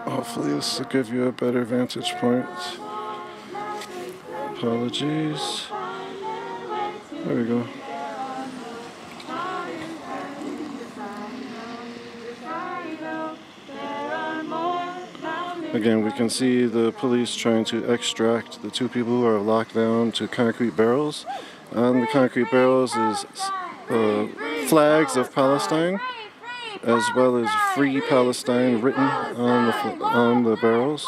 Hopefully this will give you a better vantage point. Apologies. There we go. Again, we can see the police trying to extract the two people who are locked down to concrete barrels. On the concrete barrels is flags of Palestine, as well as Free Palestine written on the barrels.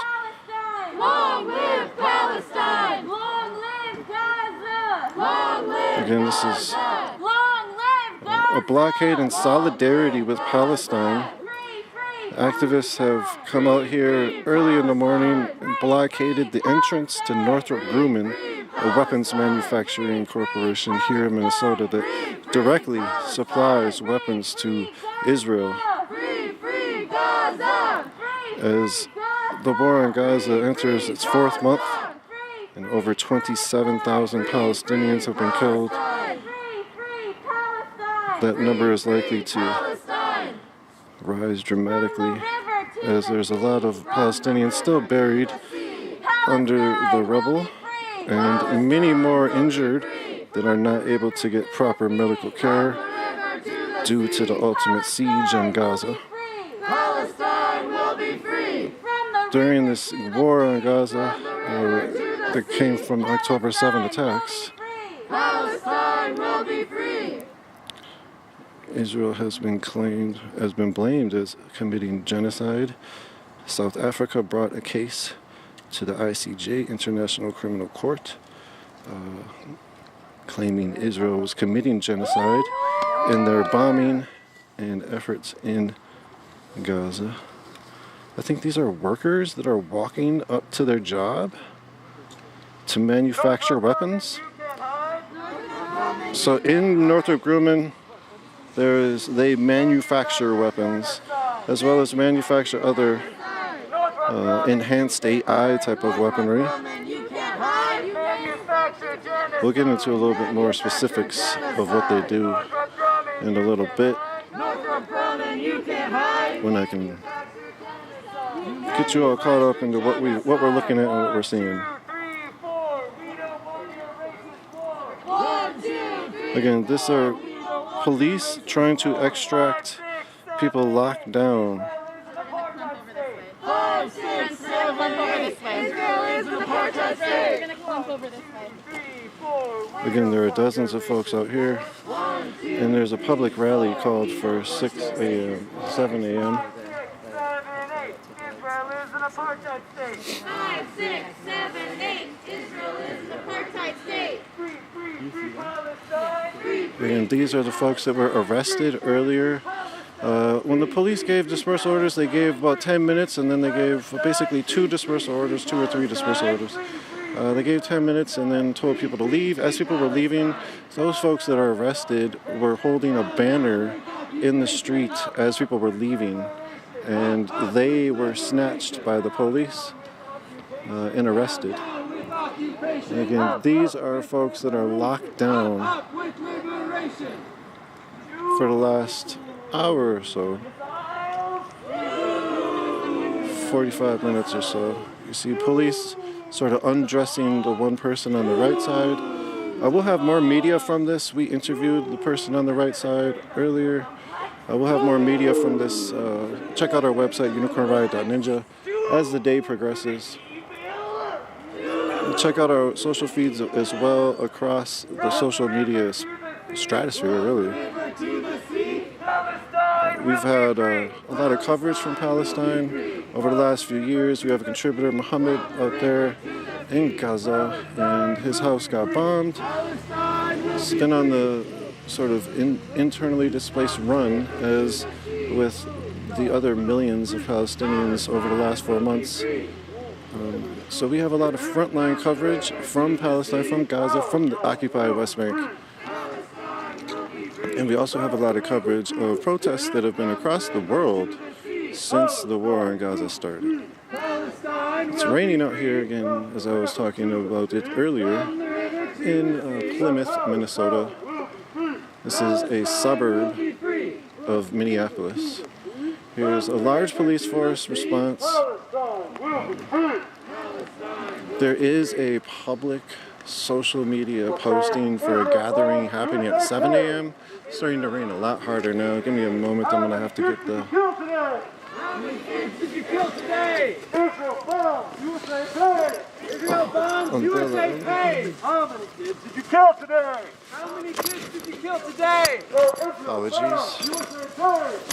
Long live Palestine! Long live Gaza! Long live Again, this is Long live Gaza! a blockade in solidarity with Palestine. Activists have come out here early in the morning and blockaded the entrance to Northrop Grumman, a weapons manufacturing corporation here in Minnesota that directly supplies weapons to Israel. As the war in Gaza enters its fourth month and over 27,000 Palestinians have been killed, that number is likely to rise dramatically, as there's a lot of Palestinians still buried under the rubble and many more injured that are not able to get proper medical care due to the ultimate siege in Gaza. During this war in Gaza that came from October 7 attacks, Israel has been blamed as committing genocide. South Africa brought a case to the ICJ, International Criminal Court, claiming Israel was committing genocide in their bombing and efforts in Gaza. I think these are workers that are walking up to their job to manufacture weapons. So in Northrop Grumman, they manufacture weapons, as well as manufacture other enhanced AI type of weaponry. We'll get into a little bit more specifics of what they do in a little bit, when I can get you all caught up into what we're looking at and what we're seeing. Again, these are police trying to extract people locked down. Again, there are dozens of folks out here, and there's a public rally called for 7 a.m. Israel is an apartheid state. 5, 6, 7, 8. Israel is an apartheid state. Free Palestine. And these are the folks that were arrested earlier. When the police gave dispersal orders, they gave about 10 minutes, and then they gave basically 2 dispersal orders, 2 or 3 dispersal orders. They gave 10 minutes and then told people to leave. As people were leaving, those folks that are arrested were holding a banner in the street as people were leaving, and they were snatched by the police and arrested. And again, these are folks that are locked down for the last hour or so, 45 minutes or so. You see police sort of undressing the one person on the right side. We'll have more media from this. We interviewed the person on the right side earlier. We'll have more media from this. Check out our website, unicornriot.ninja, as the day progresses. Check out our social feeds as well across the social media stratosphere, really. We've had a lot of coverage from Palestine over the last few years. We have a contributor, Muhammad, out there in Gaza, and his house got bombed. It's been on the sort of internally displaced run, as with the other millions of Palestinians over the last 4 months. So we have a lot of frontline coverage from Palestine, from Gaza, from the occupied West Bank. And we also have a lot of coverage of protests that have been across the world since the war in Gaza started. It's raining out here again, as I was talking about it earlier, in Plymouth, Minnesota. This is a suburb of Minneapolis. Here's a large police force response. There is a public social media posting for a gathering happening at 7 a.m. It's starting to rain a lot harder now. Give me a moment, I'm gonna have to get the... How many kids did you kill today? Israel bombs, USA pays! Israel bombs, USA pays! How many kids did you kill today? How many kids did you kill today? Apologies.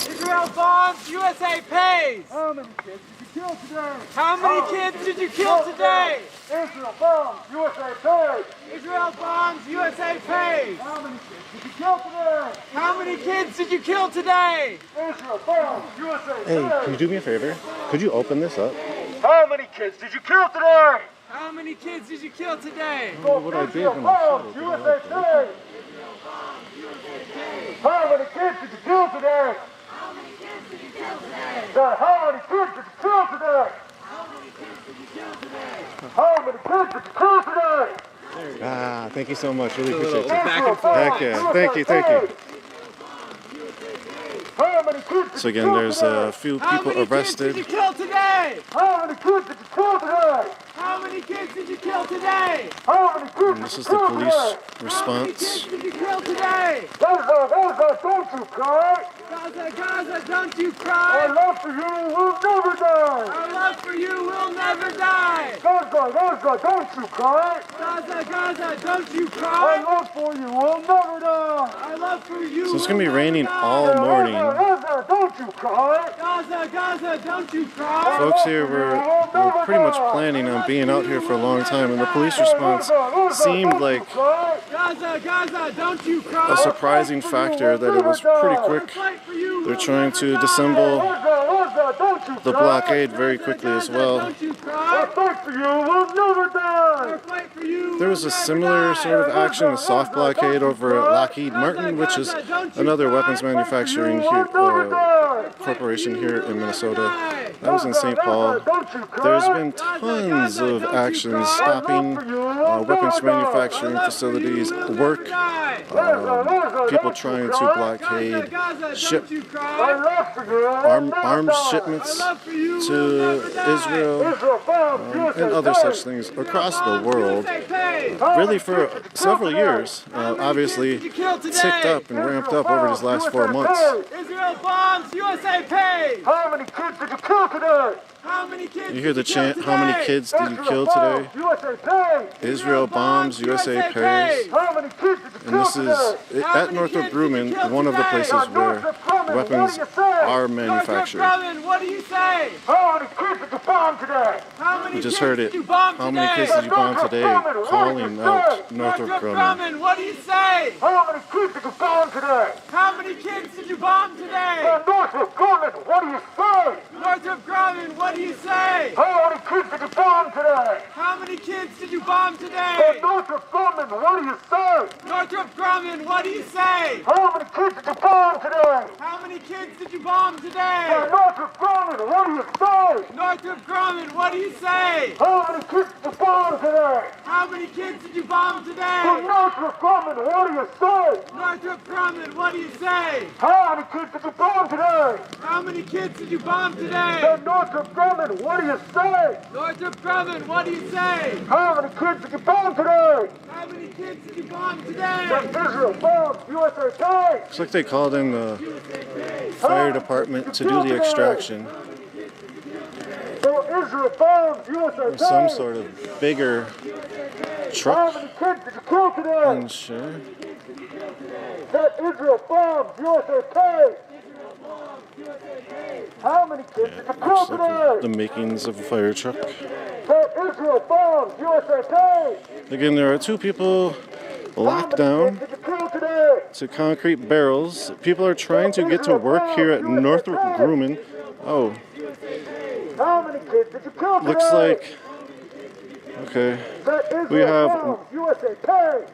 Israel bombs, USA pays! How many kids did you kill today? How many kids did you kill today? Israel bombs, USA pays! Israel bombs, USA pays! How many kids did you kill today? How many kids did you kill today? Israel bombs, USA pays! Hey, can you do me a favor? Could you open this up? How many kids did you kill today? How many kids did you kill today? I don't know what I did when I said it. USA pays! How many kids did you kill today? How many kids did you kill today? How many kids did you kill today? How many kids did you kill today? How many kids did you kill today? Ah, thank you so much. Really appreciate it. Back and forth. Heck yeah. Thank you, thank you. How many kids So again, there's a few people arrested. How many kids did you kill today? How many kids did you kill today? How many kids did you kill today? How many kids And this is the police response. did you kill today? Gaza, Gaza, don't you cry! Gaza, Gaza, don't you cry! Our love for you will never die! Our love for you will never die! Gaza, Gaza, don't you cry! Gaza, Gaza, don't you cry! Our love for you will never die! Our love for you So it's going to be raining all morning. Gaza, don't you cry! Gaza, Gaza, don't you cry! Folks here were pretty much planning on being out here for a long time, and the police response seemed like Gaza, Gaza, don't you cry! a surprising factor that it was pretty quick. They're trying to disassemble the blockade very quickly as well. There was a similar sort of action, a soft blockade over at Lockheed Martin, which is another weapons manufacturing corporation here in Minnesota. That was in St. Paul. There's been tons of actions stopping weapons manufacturing facilities work, people trying to blockade, ship arms shipments to Israel, and other such things across the world, really for several years. Obviously ticked up and ramped up over these last 4 months. Israel bombs, USA pays! How many kids did you kill today? How many kids You hear the chant, how many kids did you kill today? Israel bombs, USA pays. And this is at Northrop Grumman, one of the places where weapons are manufactured. What do you say? How many kids did you bomb today? You just heard it. How many kids did you bomb today? Calling out Northrop Grumman. What do you say? How many kids did you bomb today? How many kids did you bomb today? Northrop Grumman, what do you say? Northrop Grumman, what do you say? How many kids did you bomb today? How many kids did you bomb today? Northrop Grumman, what do you say? Northrop Grumman, what do you say? How many kids did you bomb today? How many kids did you bomb today? Northrop Grumman, what do you say? Northrop Grumman, what do you say? How many kids did you bomb today? How many kids did you bomb today? Northrop Grumman, what do you say? Northrop Grumman, what do you say? How many kids did you bomb today? How many kids did you bomb today? Northrop Grumman, what do you say? Northrop Grumman, what do you say? How many kids did you bomb today? How many kids did you bomb today? Israel bombs, USA pays! Looks like they called in the fire department to do the extraction. Israel bombs, USA pays! Some sort of bigger truck. How many kids did you kill today? Unsure. Israel bombs, USA pays! How many kids did you kill Looks today? like the makings of a fire truck. Israel bombs, USA pays! Again, there are 2 people locked down Did you kill today? to concrete barrels. People are trying to get to work here at Northrop Grumman. Oh, How many kids did you kill today? looks like, okay, we have, USA pays!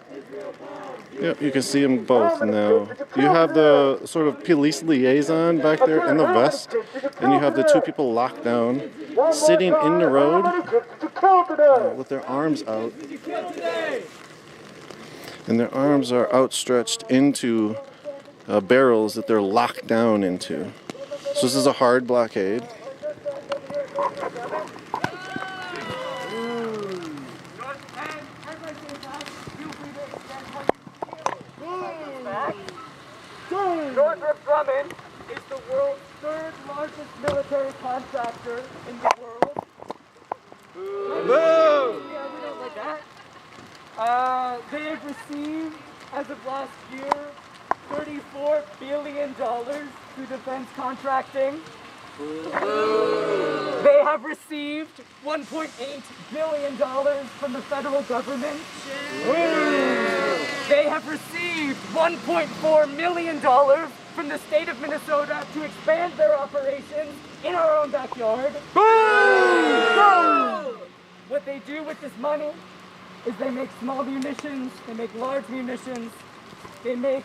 yep, you can see them both now. You have the sort of police liaison back there in the vest, and you have the 2 people locked down, sitting in the road with their arms out. And their arms are outstretched into barrels that they're locked down into. So this is a hard blockade. Northrop Grumman is the world's third largest military contractor in the world. Boo! Yeah, we don't like that. They have received, as of last year, $34 billion through defense contracting. They have received $1.8 billion from the federal government. They have received $1.4 million from the state of Minnesota to expand their operations in our own backyard. What they do with this money is they make small munitions, they make large munitions, they make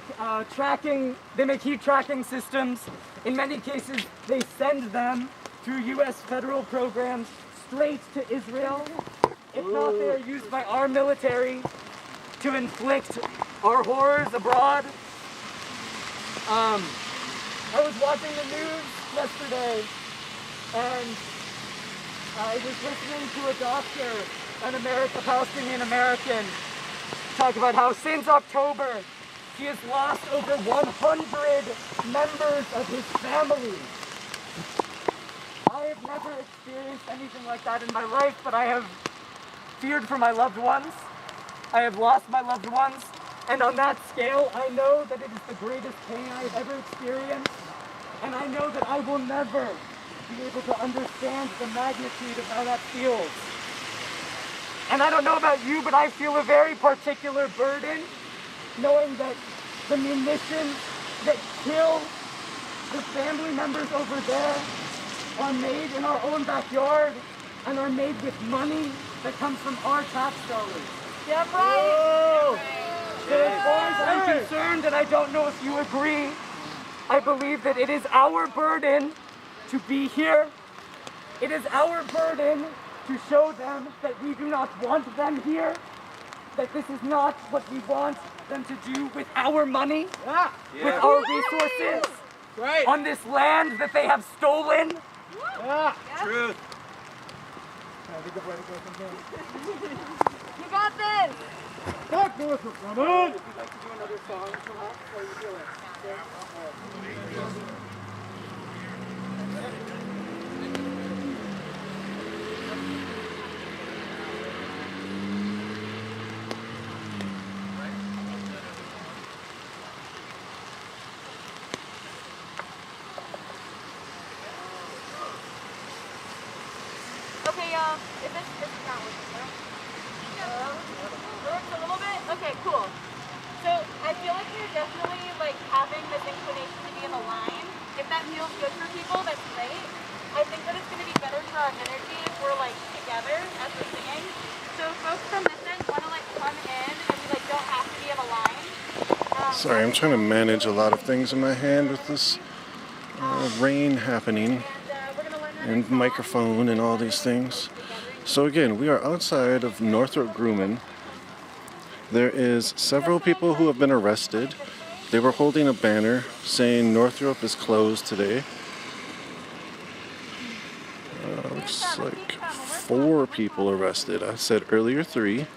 heat tracking systems. In many cases, they send them through U.S. federal programs straight to Israel. If not, they are used by our military to inflict our horrors abroad. I was watching the news yesterday, and I was listening to a doctor, a Palestinian American, talk about how since October, he has lost over 100 members of his family. I have never experienced anything like that in my life, but I have feared for my loved ones. I have lost my loved ones, and on that scale, I know that it is the greatest pain I have ever experienced, and I know that I will never be able to understand the magnitude of how that feels. And I don't know about you, but I feel a very particular burden knowing that the munitions that kill the family members over there are made in our own backyard and are made with money that comes from our tax dollars. Yeah, right! So as far as I'm concerned, and I don't know if you agree, I believe that it is our burden to be here. It is our burden to show them that we do not want them here, that this is not what we want them to do with our money, with our resources, on this land that they have stolen. Truth. You got this! Fuck Northrop Grumman! Would you like to do another song from us? How are you feeling? Okay, y'all, if this is not working, works a little bit? Okay, cool. So, I feel like we're definitely, having this inclination to be in a line. If that feels good for people, that's great. I think that it's going to be better for our energy if we're, together as we're singing. So, folks from this end want to, come in and we, don't have to be in a line. Sorry, I'm trying to manage a lot of things in my hand with this rain happening. And microphone and all these things. So again, we are outside of Northrop Grumman. There is several people who have been arrested. They were holding a banner saying Northrop is closed today. Looks like 4 people arrested. I said earlier 3.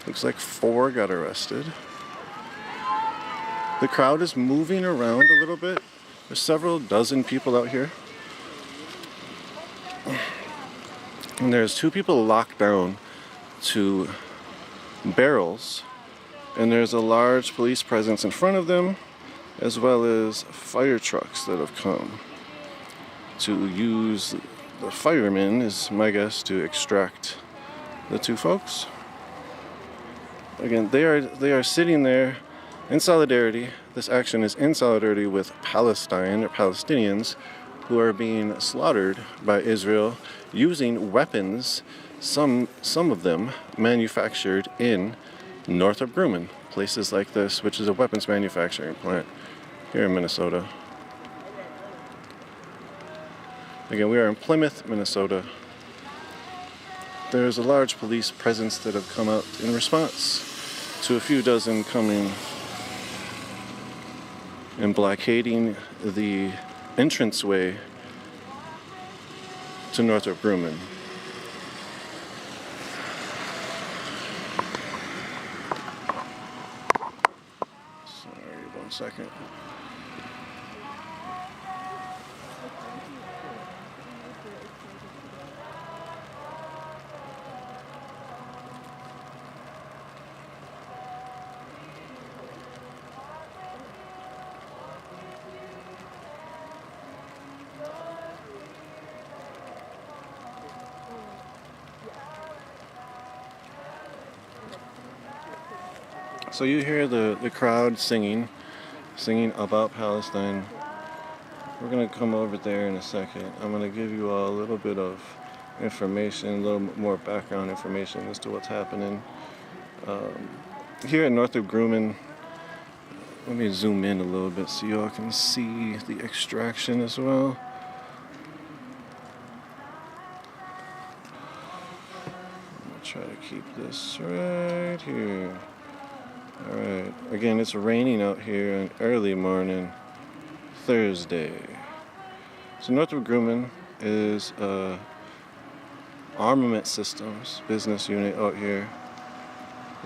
Looks like 4 got arrested. The crowd is moving around a little bit. There's several dozen people out here. And there's 2 people locked down to barrels, and there's a large police presence in front of them, as well as fire trucks that have come to use the firemen, is my guess, to extract the 2 folks. Again, they are sitting there in solidarity. This action is in solidarity with Palestine, or Palestinians, who are being slaughtered by Israel using weapons, some of them manufactured in Northrop Grumman, places like this, which is a weapons manufacturing plant here in Minnesota. Again, we are in Plymouth, Minnesota. There's a large police presence that have come out in response to a few dozen coming and blockading the entranceway to Northrop Grumman. Sorry, 1 second. So you hear the crowd singing about Palestine. We're going to come over there in a second. I'm going to give you all a little bit of information, a little more background information as to what's happening. Here at Northrop Grumman, let me zoom in a little bit so y'all can see the extraction as well. I'm going to try to keep this right here. Alright, again, it's raining out here on early morning, Thursday. So Northrop Grumman is a armament systems business unit out here.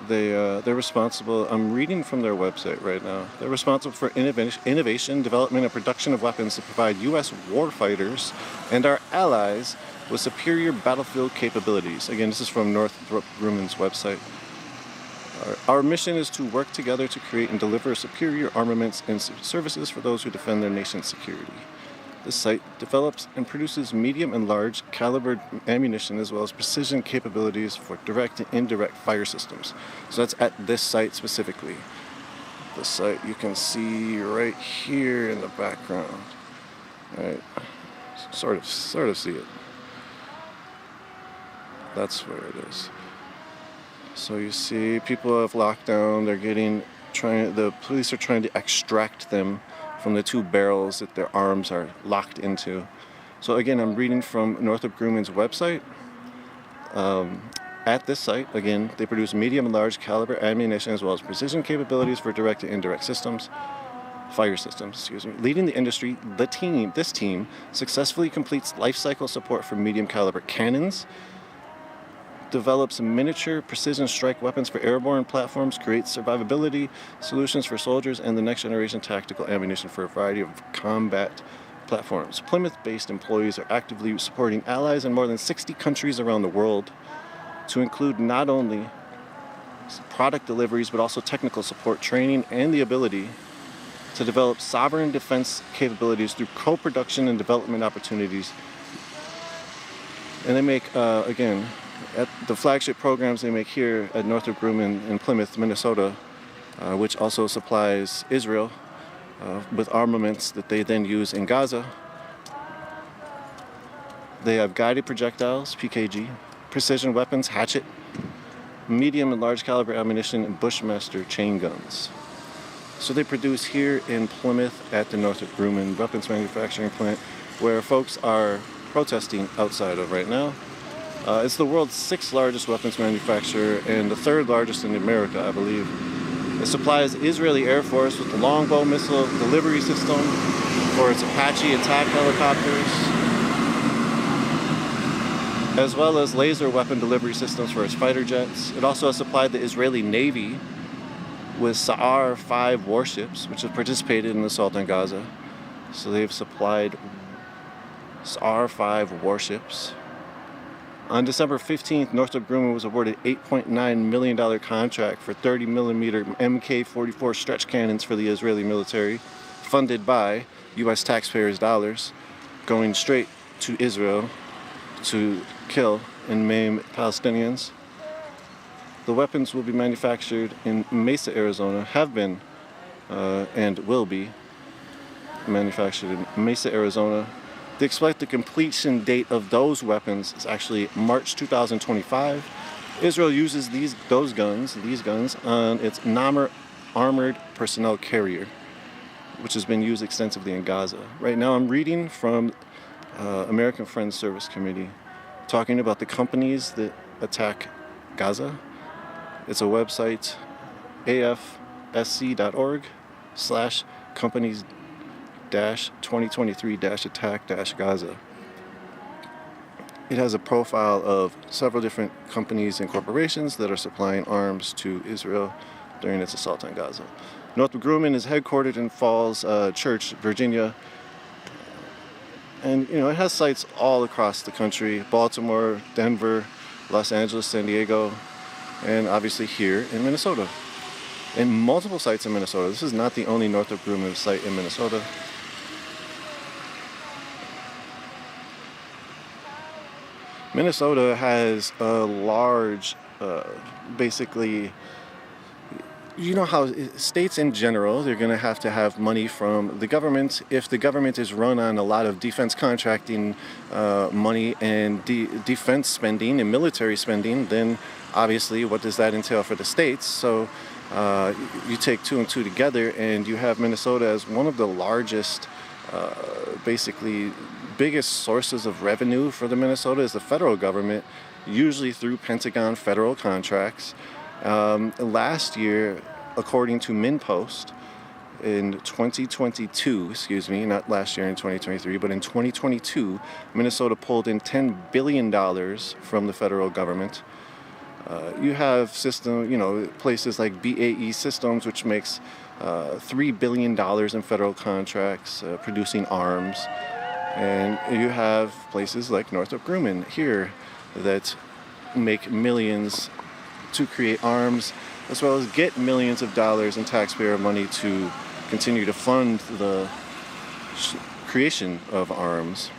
They're responsible, I'm reading from their website right now, they're responsible for innovation, development, and production of weapons to provide U.S. warfighters and our allies with superior battlefield capabilities. Again, this is from Northrop Grumman's website. Our mission is to work together to create and deliver superior armaments and services for those who defend their nation's security. This site develops and produces medium and large caliber ammunition as well as precision capabilities for direct and indirect fire systems. So that's at this site specifically. The site you can see right here in the background. All right, sort of see it. That's where it is. So you see people have locked down, the police are trying to extract them from the 2 barrels that their arms are locked into. So again, I'm reading from Northrop Grumman's website. At this site, again, they produce medium and large caliber ammunition as well as precision capabilities for direct and indirect fire systems, Leading the industry, this team successfully completes life cycle support for medium caliber cannons, develops miniature precision strike weapons for airborne platforms, creates survivability solutions for soldiers, and the next generation tactical ammunition for a variety of combat platforms. Plymouth-based employees are actively supporting allies in more than 60 countries around the world, to include not only product deliveries but also technical support, training, and the ability to develop sovereign defense capabilities through co-production and development opportunities. And they make, again, at the flagship programs they make here at Northrop Grumman in Plymouth, Minnesota, which also supplies Israel with armaments that they then use in Gaza. They have guided projectiles, PKG, precision weapons, hatchet, medium and large caliber ammunition, and Bushmaster chain guns. So they produce here in Plymouth at the Northrop Grumman weapons manufacturing plant, where folks are protesting outside of right now. It's the world's 6th largest weapons manufacturer and the 3rd largest in America, I believe. It supplies the Israeli Air Force with the longbow missile delivery system for its Apache attack helicopters, as well as laser weapon delivery systems for its fighter jets. It also has supplied the Israeli Navy with Sa'ar 5 warships, which have participated in the assault on Gaza. So they've supplied Sa'ar 5 warships. On December 15th, Northrop Grumman was awarded $8.9 million contract for 30mm Mk-44 stretch cannons for the Israeli military, funded by U.S. taxpayers' dollars, going straight to Israel to kill and maim Palestinians. The weapons will be manufactured in Mesa, Arizona, have been and will be manufactured in Mesa, Arizona. The expected completion date of those weapons is actually March 2025. Israel uses these guns on its Namr armored personnel carrier, which has been used extensively in Gaza. Right now I'm reading from American Friends Service Committee, talking about the companies that attack Gaza. It's a website, afsc.org/companies Riot-2023-Attack-Gaza. It has a profile of several different companies and corporations that are supplying arms to Israel during its assault on Gaza. Northrop Grumman is headquartered in Falls Church, Virginia. And, it has sites all across the country: Baltimore, Denver, Los Angeles, San Diego, and obviously here in Minnesota. And multiple sites in Minnesota. This is not the only Northrop Grumman site in Minnesota. Minnesota has a large, basically, how states in general, they're going to have money from the government. If the government is run on a lot of defense contracting money and defense spending and military spending, then obviously what does that entail for the states? So you take two and two together, and you have Minnesota as one of the largest, basically biggest sources of revenue for the Minnesota is the federal government, usually through Pentagon federal contracts. Last year, according to MinPost, in 2022, not last year in 2023, but in 2022, Minnesota pulled in $10 billion from the federal government. You have places like BAE Systems, which makes $3 billion in federal contracts producing arms. And you have places like Northrop Grumman here that make millions to create arms, as well as get millions of dollars in taxpayer money to continue to fund the creation of arms.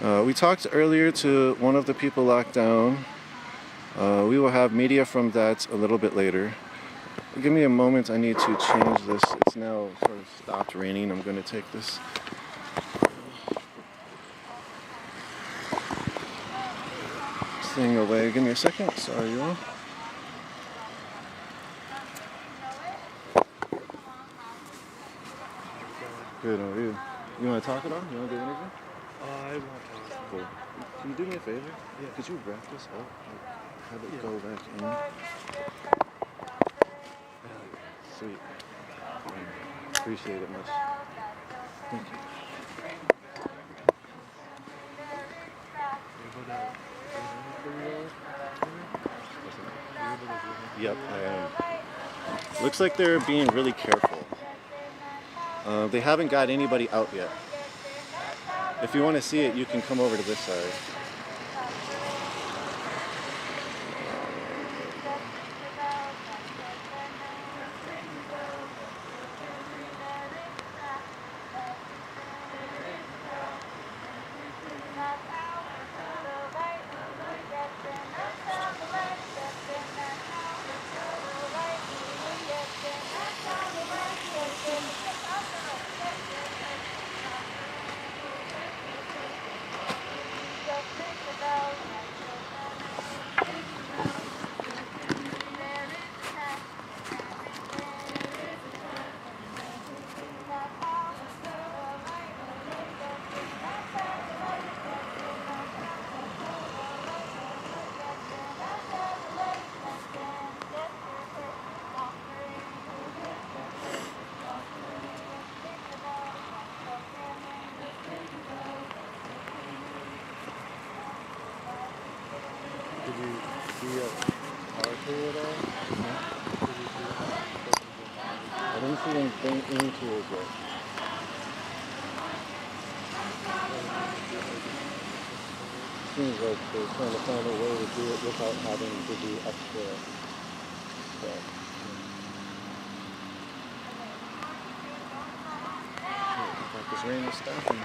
We talked earlier to one of the people locked down. We will have media from that a little bit later. Give me a moment, I need to change this. It's now sort of stopped raining. I'm going to take this thing away. Give me a second. Sorry, y'all. Good, how are you? You want to talk it on? You want to do anything? I won't talk. Cool. Can you do me a favor? Yeah. Could you wrap this up? Have it go back in. Sweet. Appreciate it much. Thank you. Yep, I am. Looks like they're being really careful. They haven't got anybody out yet. If you want to see it, you can come over to this side. Did you see a article at all? I didn't see anything into it yet. Seems like they're trying to find a way to do it without having to do extra stuff. Like this rain is stopping.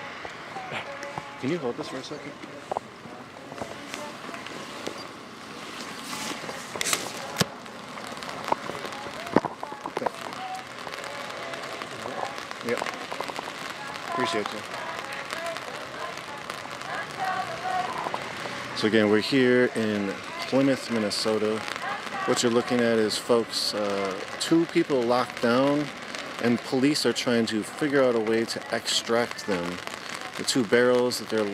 Can you hold this for a second? Yep. Appreciate you. So again, we're here in Plymouth, Minnesota. What you're looking at is folks, 2 people locked down, and police are trying to figure out a way to extract them. The 2 barrels that their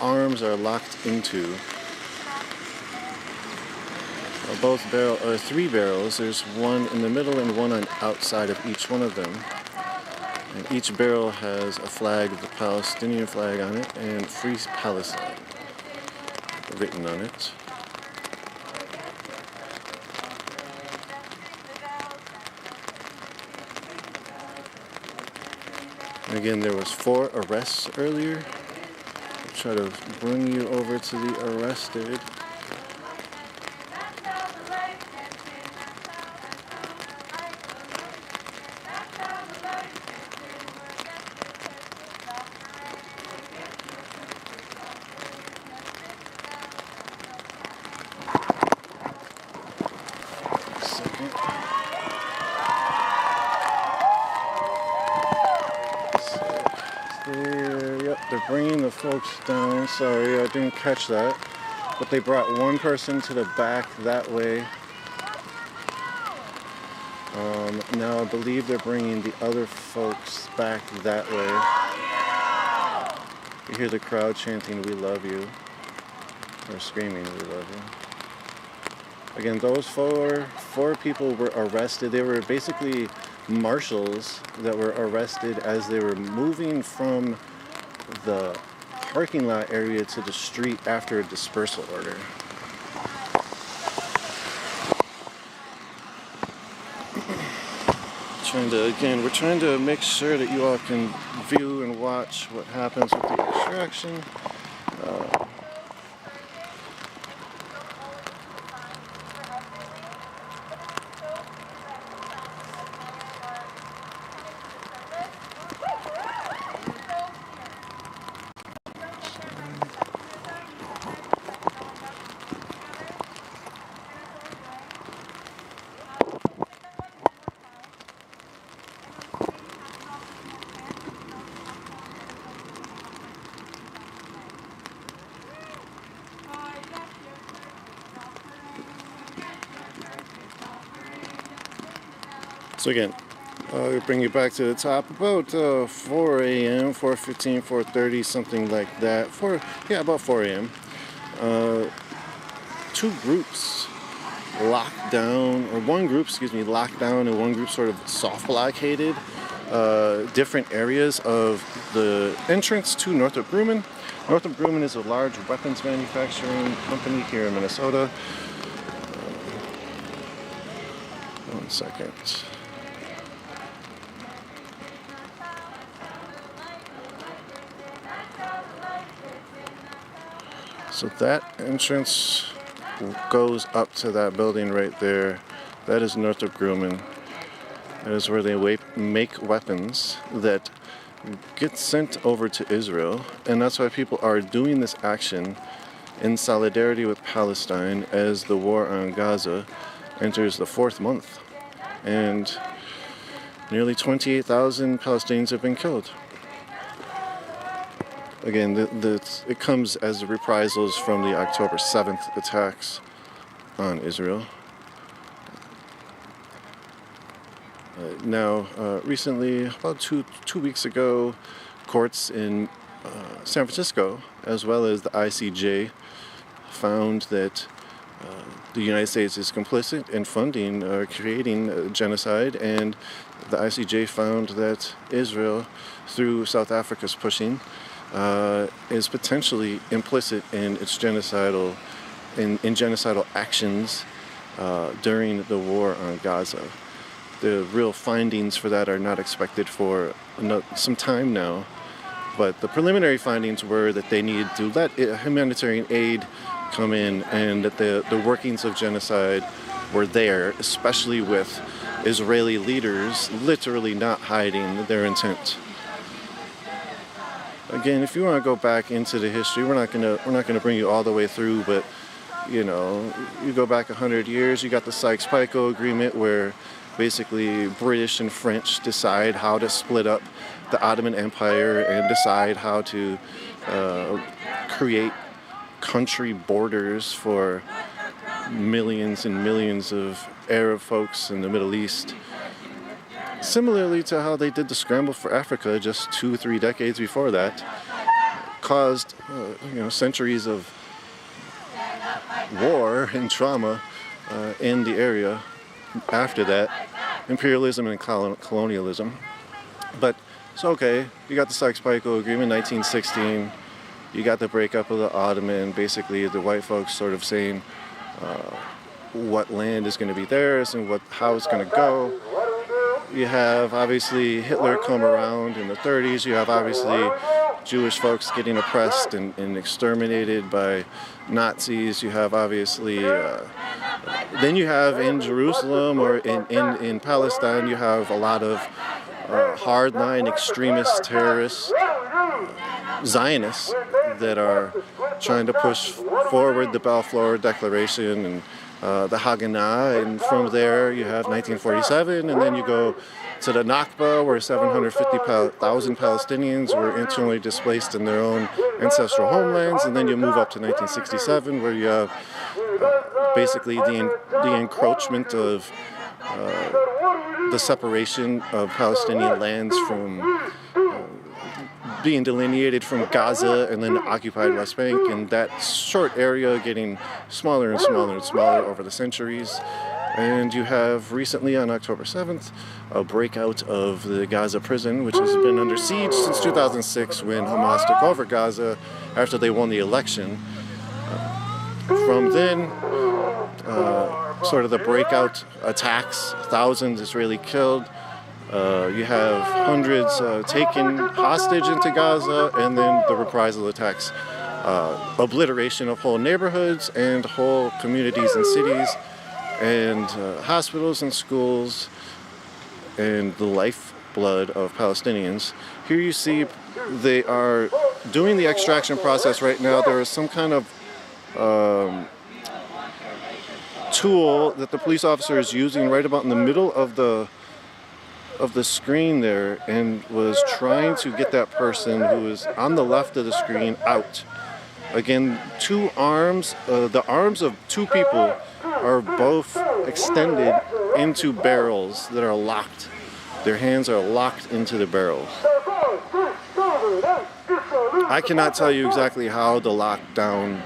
arms are locked into. Both 3 barrels. There's one in the middle and one on outside of each one of them. And each barrel has a flag, the Palestinian flag on it, and Free Palestine written on it. And again, there was 4 arrests earlier. I'll try to bring you over to the arrested. They're bringing the folks down. Sorry, I didn't catch that. But they brought one person to the back that way. Now I believe they're bringing the other folks back that way. You hear the crowd chanting, "We love you," or screaming, "We love you." Again, those four people were arrested. They were basically marshals that were arrested as they were moving from the parking lot area to the street after a dispersal order. We're trying to make sure that you all can view and watch what happens with the extraction. So again, I'll bring you back to the top about 4 a.m., 4:15, 4:30, something like that. About 4 a.m. 2 groups locked down, or one group, locked down, and one group sort of soft blockaded different areas of the entrance to Northrop Grumman. Northrop Grumman is a large weapons manufacturing company here in Minnesota. One second. So that entrance goes up to that building right there. That is Northrop Grumman. That is where they make weapons that get sent over to Israel. And that's why people are doing this action in solidarity with Palestine as the war on Gaza enters the 4th month. And nearly 28,000 Palestinians have been killed. Again, it comes as reprisals from the October 7th attacks on Israel. Recently, about two weeks ago, courts in San Francisco, as well as the ICJ, found that the United States is complicit in funding or creating genocide, and the ICJ found that Israel, through South Africa's pushing, is potentially implicit in its genocidal actions during the war on Gaza. The real findings for that are not expected for some time now, but the preliminary findings were that they needed to let humanitarian aid come in, and that the workings of genocide were there, especially with Israeli leaders literally not hiding their intent. Again, if you want to go back into the history, we're not gonna bring you all the way through, but you go back 100 years, you got the Sykes-Picot Agreement, where basically British and French decide how to split up the Ottoman Empire and decide how to create country borders for millions and millions of Arab folks in the Middle East. Similarly to how they did the scramble for Africa just 2-3 decades before that, caused centuries of war and trauma in the area after that, imperialism and colonialism. But So okay, you got the Sykes-Picot Agreement, 1916. You got the breakup of the Ottoman. Basically, the white folks sort of saying what land is going to be theirs and how it's going to go. You have obviously Hitler come around in the 30s. You have obviously Jewish folks getting oppressed and exterminated by Nazis. You have obviously, then you have in Jerusalem or in Palestine, you have a lot of hardline extremist terrorists, Zionists that are trying to push forward the Balfour Declaration and the Haganah, and from there you have 1947, and then you go to the Nakba, where 750,000 Palestinians were internally displaced in their own ancestral homelands, and then you move up to 1967, where you have basically the encroachment of the separation of Palestinian lands from being delineated from Gaza and then the occupied West Bank, and that short area getting smaller and smaller and smaller over the centuries. And you have recently, on October 7th, a breakout of the Gaza prison, which has been under siege since 2006 when Hamas took over Gaza after they won the election. From then, sort of the breakout attacks, thousands Israeli killed. You have hundreds taken hostage into Gaza, and then the reprisal attacks, obliteration of whole neighborhoods and whole communities and cities, and hospitals and schools, and the lifeblood of Palestinians. Here you see they are doing the extraction process right now. There is some kind of tool that the police officer is using right about in the middle of the screen there, and was trying to get that person who is on the left of the screen out. Again, two arms, the arms of two people are both extended into barrels that are locked. Their hands are locked into the barrels. I cannot tell you exactly how the lockdown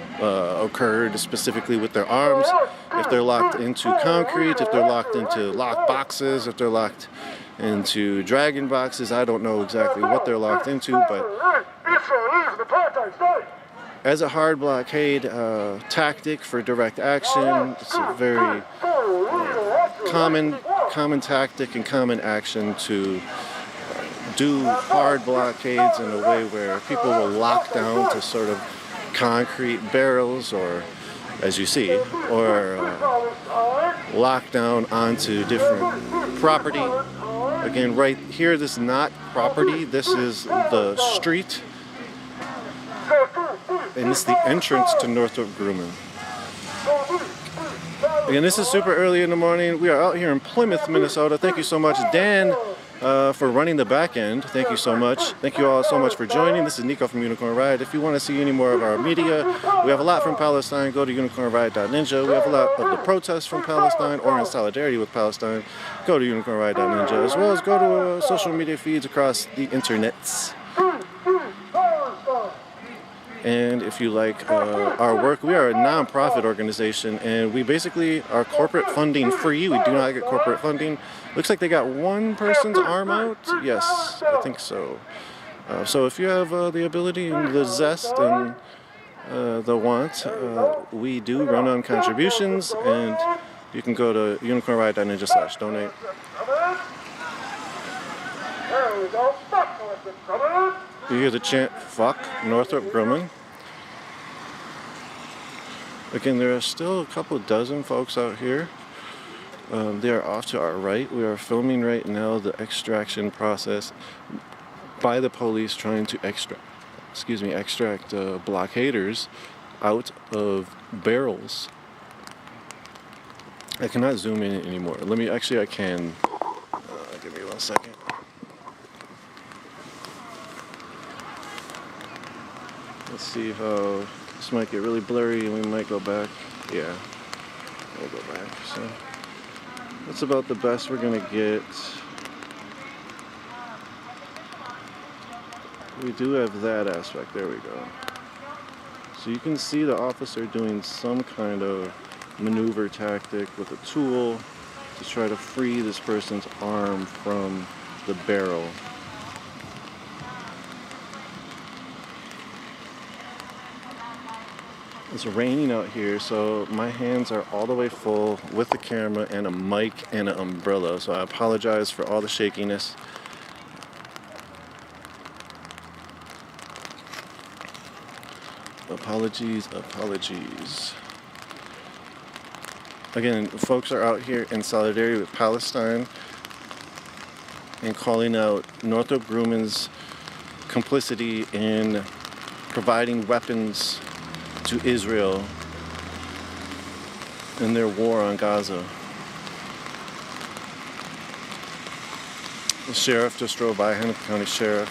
occurred specifically with their arms, if they're locked into concrete, if they're locked into lock boxes, if they're locked into dragon boxes. I don't know exactly what they're locked into, but as a hard blockade tactic for direct action, it's a very common tactic and common action to do hard blockades in a way where people will lock down to sort of concrete barrels, or as you see, or lock down onto different property. Again, right here, this is not property, this is the street, and this is the entrance to Northrop Grumman. Again, this is super early in the morning. We are out here in Plymouth, Minnesota. Thank you so much, Dan, for running the back end. Thank you so much. Thank you all so much for joining. This is Nico from Unicorn Riot. If you want to see any more of our media, we have a lot from Palestine. Go to unicornriot.ninja. We have a lot of the protests from Palestine or in solidarity with Palestine. Go to unicornriot.ninja, as well as go to social media feeds across the internets. And if you like our work, we are a non-profit organization, and we basically are corporate funding free. We do not get corporate funding. Looks like they got one person's arm out. Yes, I think so. So if you have the ability and the zest and the want, we do run on contributions, and you can go to unicornriot.ninja/donate. You hear the chant, "Fuck Northrop Grumman." Again, there are still a couple dozen folks out here. They are off to our right. We are filming right now the extraction process by the police trying to extract blockaders out of barrels. I cannot zoom in anymore. I can. Give me 1 second. Let's see how this might get really blurry and we might go back. Yeah, we'll go back. So that's about the best we're gonna get. We do have that aspect. There we go. So you can see the officer doing some kind of maneuver tactic with a tool to try to free this person's arm from the barrel. It's raining out here, so my hands are all the way full with the camera and a mic and an umbrella, so I apologize for all the shakiness. Apologies. Again, folks are out here in solidarity with Palestine and calling out Northrop Grumman's complicity in providing weapons to Israel in their war on Gaza. The sheriff just drove by, Hennepin County Sheriff,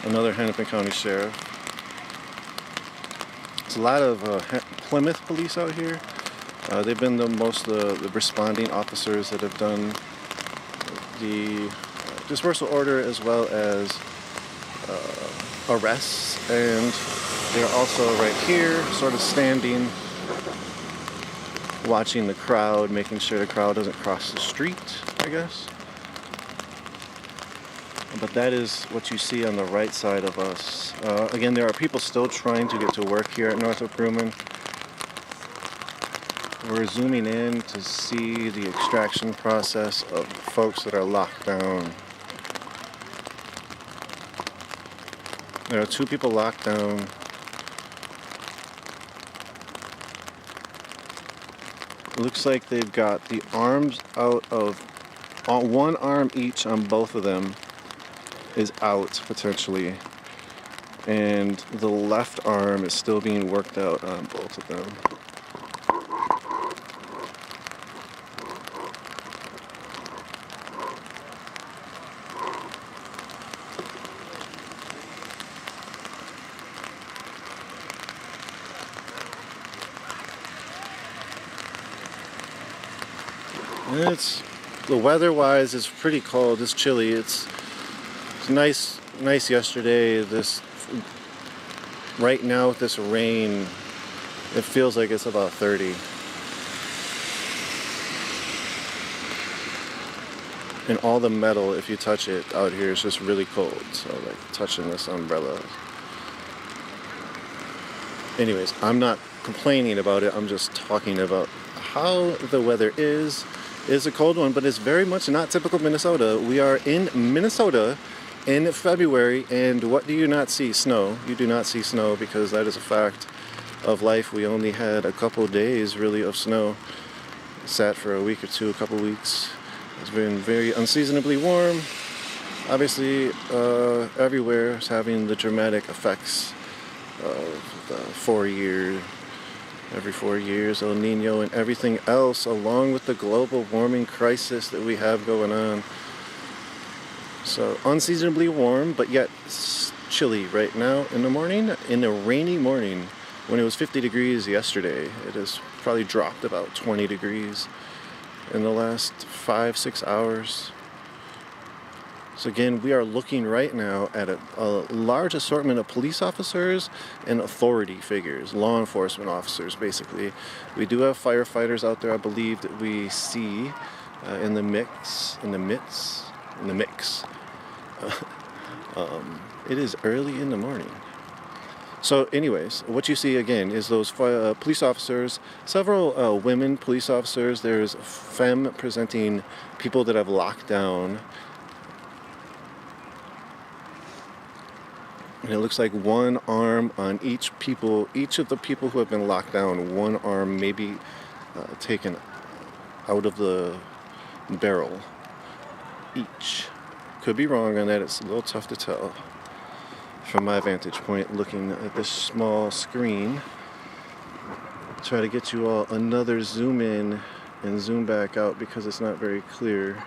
another Hennepin County Sheriff. There's a lot of Plymouth police out here. They've been the responding officers that have done the dispersal order as well as arrests, and they're also right here sort of standing watching the crowd, making sure the crowd doesn't cross the street, I guess. But that is what you see on the right side of us. Again, there are people still trying to get to work here at Northrop Grumman. We're zooming in to see the extraction process of folks that are locked down. There are 2 people locked down. It looks like they've got the arms out of, one arm each on both of them is out potentially. And the left arm is still being worked out on both of them. The weather-wise, it's pretty cold. It's chilly. It's nice yesterday. Right now with this rain, it feels like it's about 30. And all the metal, if you touch it out here, is just really cold. So like touching this umbrella. Anyways, I'm not complaining about it. I'm just talking about how the weather is. It's a cold one, but it's very much not typical Minnesota. We are in Minnesota in February, and what do you not see? Snow. You do not see snow because that is a fact of life. We only had a couple days really of snow. It sat for a week or two, a couple weeks. It's been very unseasonably warm. Obviously, everywhere is having the dramatic effects of the 4 year. Every 4 years, El Nino and everything else, along with the global warming crisis that we have going on. So unseasonably warm, but yet chilly right now in the morning, in a rainy morning. When it was 50 degrees yesterday, it has probably dropped about 20 degrees in the last 5-6 hours. So again, we are looking right now at a large assortment of police officers and authority figures, law enforcement officers, basically. We do have firefighters out there, I believe, that we see in the mix. It is early in the morning. So anyways, what you see again is those police officers, several women police officers. There's femme presenting people that have locked down. And it looks like one arm on each of the people who have been locked down, one arm maybe taken out of the barrel each. Could be wrong on that. It's a little tough to tell from my vantage point looking at this small screen. Try to get you all another zoom in and zoom back out because it's not very clear.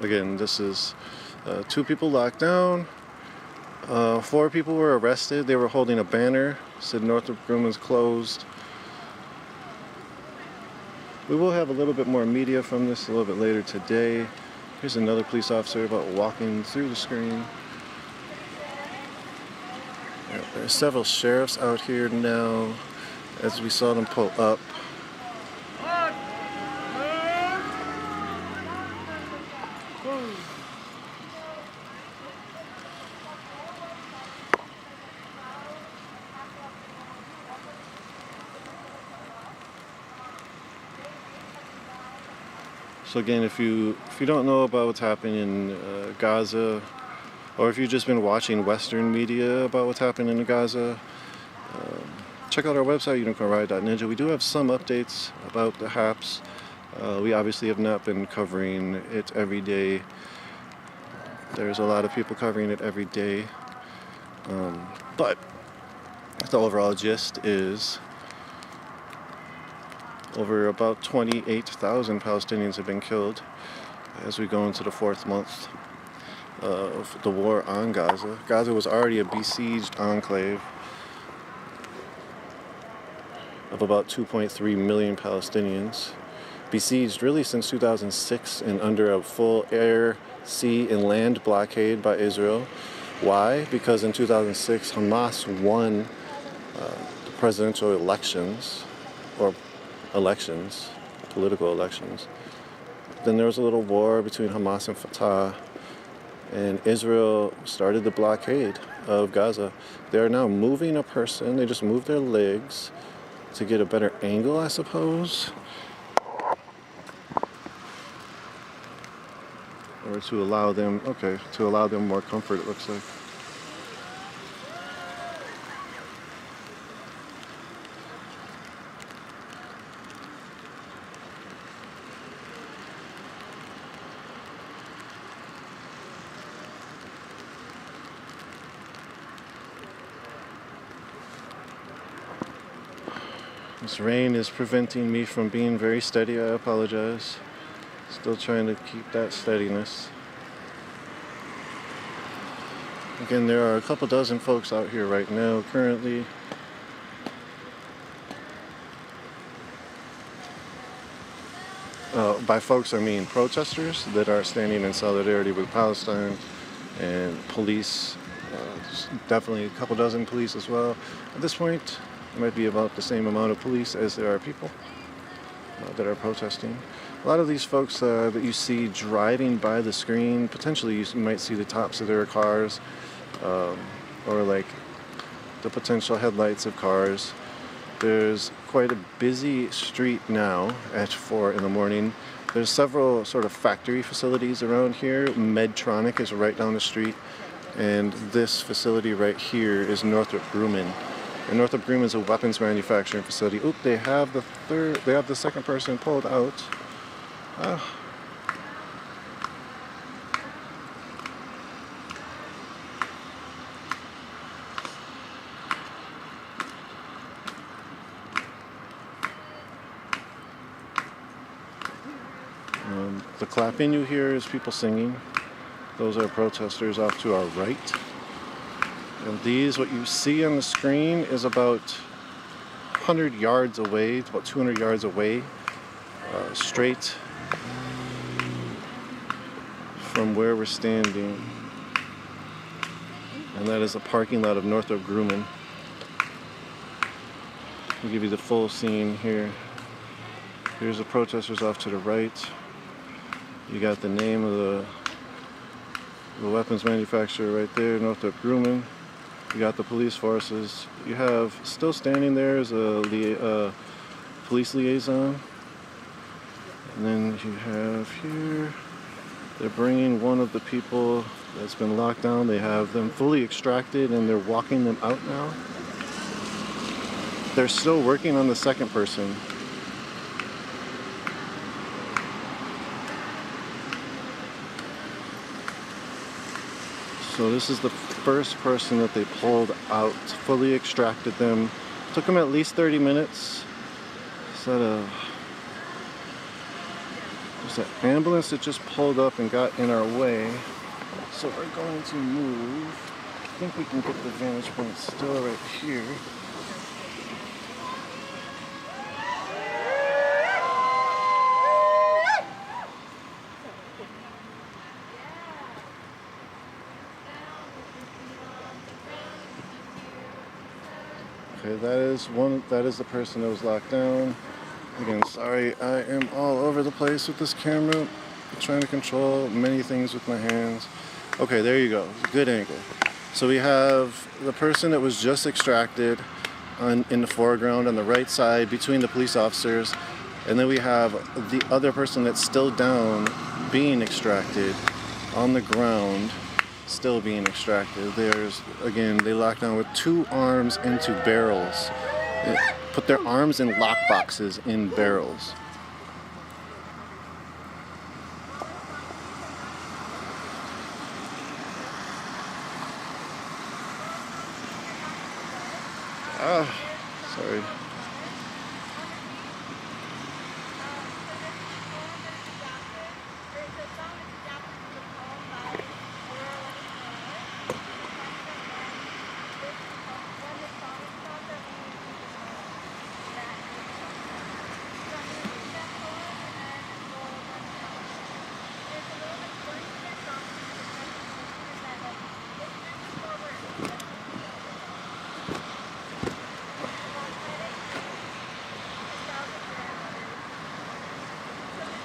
Again, this is 2 people locked down. 4 people were arrested. They were holding a banner said Northrop Grumman's closed. We will have a little bit more media from this a little bit later today. Here's another police officer about walking through the screen. There are several sheriffs out here now as we saw them pull up. So again, if you don't know about what's happening in Gaza, or if you've just been watching Western media about what's happening in Gaza, check out our website, unicornriot.ninja. We do have some updates about the HAPS. We obviously have not been covering it every day. There's a lot of people covering it every day. But the overall gist is over about 28,000 Palestinians have been killed as we go into the 4th month of the war on Gaza. Gaza was already a besieged enclave of about 2.3 million Palestinians. Besieged really since 2006 and under a full air, sea, and land blockade by Israel. Why? Because in 2006, Hamas won the presidential elections, or political elections. Then there was a little war between Hamas and Fatah, and Israel started the blockade of Gaza. They are now moving a person. They just moved their legs to get a better angle, I suppose, or to allow them more comfort, it looks like. This rain is preventing me from being very steady. I apologize. Still trying to keep that steadiness. Again, there are a couple dozen folks out here right now currently. By folks I mean protesters that are standing in solidarity with Palestine, and police, definitely a couple dozen police as well. At this point, it might be about the same amount of police as there are people that are protesting. A lot of these folks that you see driving by the screen, potentially you might see the tops of their cars, or like the potential headlights of cars. There's quite a busy street now at 4 in the morning. There's several sort of factory facilities around here. Medtronic is right down the street, and this facility right here is Northrop Grumman. And Northrop Grumman is a weapons manufacturing facility. Oop, they have the second person pulled out. The clapping you hear is people singing. Those are protesters off to our right. And these, what you see on the screen, is about 100 yards away, about 200 yards away, straight from where we're standing. And that is a parking lot of Northrop Grumman. I'll give you the full scene here. Here's the protesters off to the right. You got the name of the weapons manufacturer right there, Northrop Grumman. You got the police forces. You have still standing there is a police liaison. And then you have here, they're bringing one of the people that's been locked down. They have them fully extracted and they're walking them out now. They're still working on the second person. So this is the first person that they pulled out, fully extracted them. Took them at least 30 minutes. There's an ambulance that just pulled up and got in our way. So we're going to move. I think we can get the vantage point still right here. Okay, that is the person that was locked down. Again, sorry, I am all over the place with this camera. I'm trying to control many things with my hands. Okay, there you go. Good angle. So we have the person that was just extracted in the foreground on the right side between the police officers. And then we have the other person that's still down being extracted on the ground, still being extracted. They locked down with 2 arms into barrels. They put their arms in lock boxes in barrels. Sorry.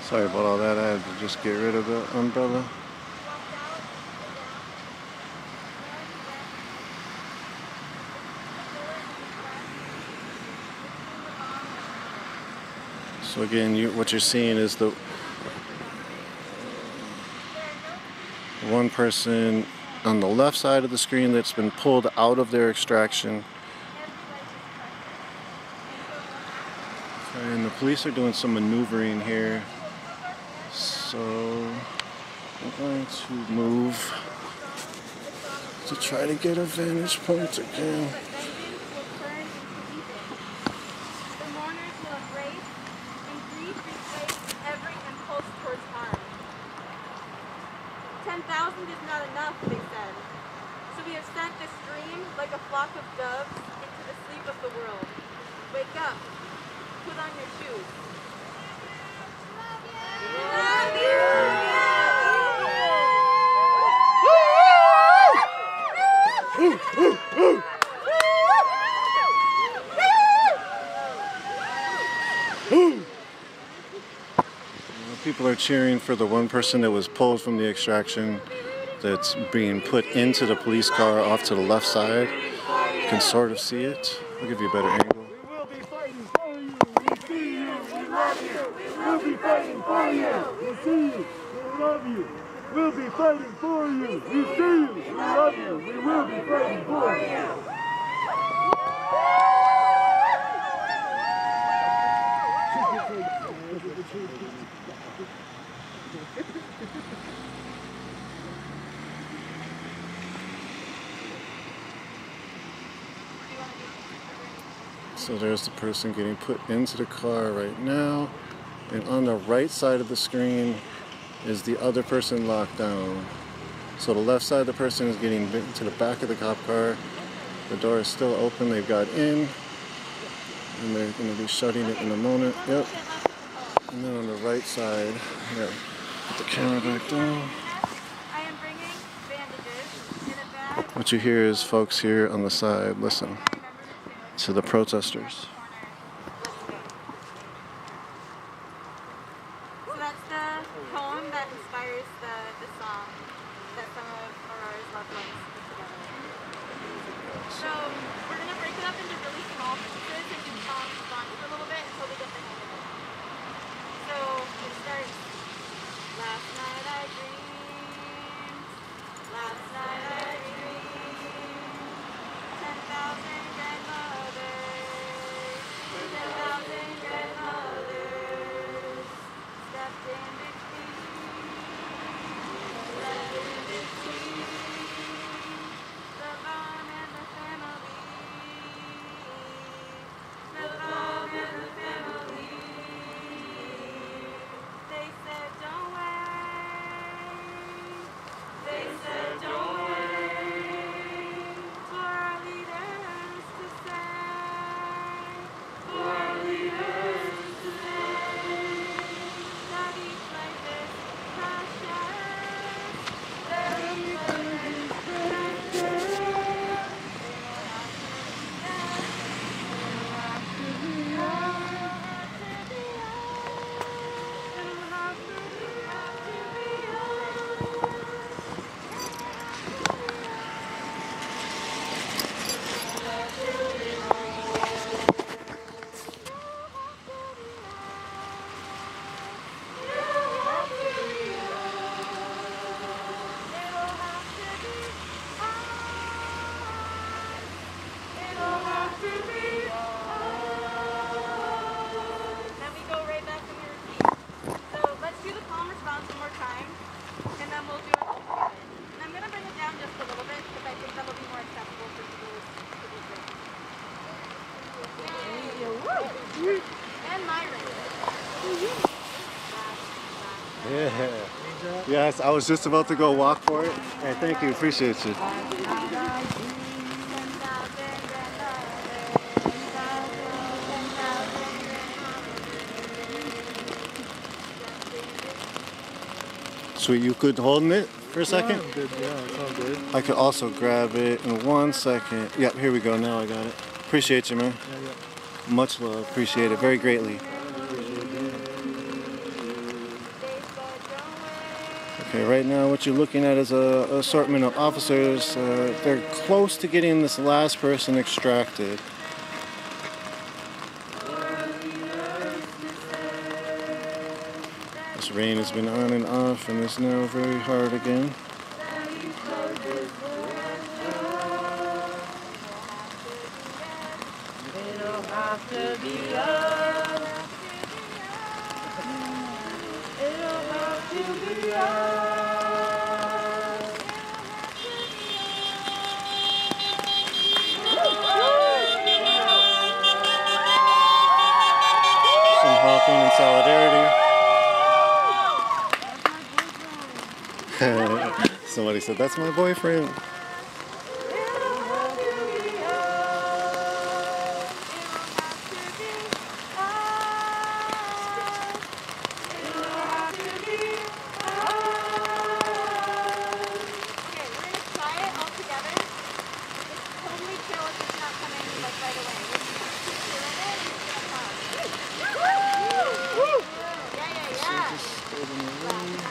Sorry about all that. I had to just get rid of the umbrella. So again, what you're seeing is the one person on the left side of the screen that's been pulled out of their extraction. And the police are doing some maneuvering here. So I'm going to move to try to get a vantage point again. The mourners will embrace and grief replace every impulse towards harm. 10,000 is not enough, they said. So we have sent this stream like a flock of doves into the sleep of the world. Wake up. Put on your shoes. Love you! People are cheering for the one person that was pulled from the extraction that's being put into the police car off to the left side. You can sort of see it. I'll give you a better angle. We will be fighting for you. We see you. We love you. We'll be fighting for you. We see you. We love you. We'll be fighting for you. We see you. We love you. We will be fighting for you. So there's the person getting put into the car right now. And on the right side of the screen is the other person locked down. So the left side of the person is getting into the back of the cop car. The door is still open. They've got in. And they're going to be shutting it in a moment. Yep. And then on the right side, here, put the camera back down. I am bringing bandages in a bag. What you hear is folks here on the side. Listen to the protesters. So that's the poem that inspires the song that some of Aurora's loved ones put together. So we're going to break it up into really small pieces and do song response for a little bit until we get the hang of it. So it starts, last night I dreamed, last night I dreamed, 10,000 grandmothers And my ring. Yeah. Yes, I was just about to go walk for it. Hey, thank you. Appreciate you. Sweet, you good holding it for a second? Yeah, good. Yeah, it's all good. I could also grab it in 1 second. Yep, here we go. Now I got it. Appreciate you, man. Yeah. Much love. Appreciate it very greatly. Okay, right now what you're looking at is a assortment of officers. They're close to getting this last person extracted. This rain has been on and off and is now very hard again. Some honking in solidarity. Somebody said, that's my boyfriend.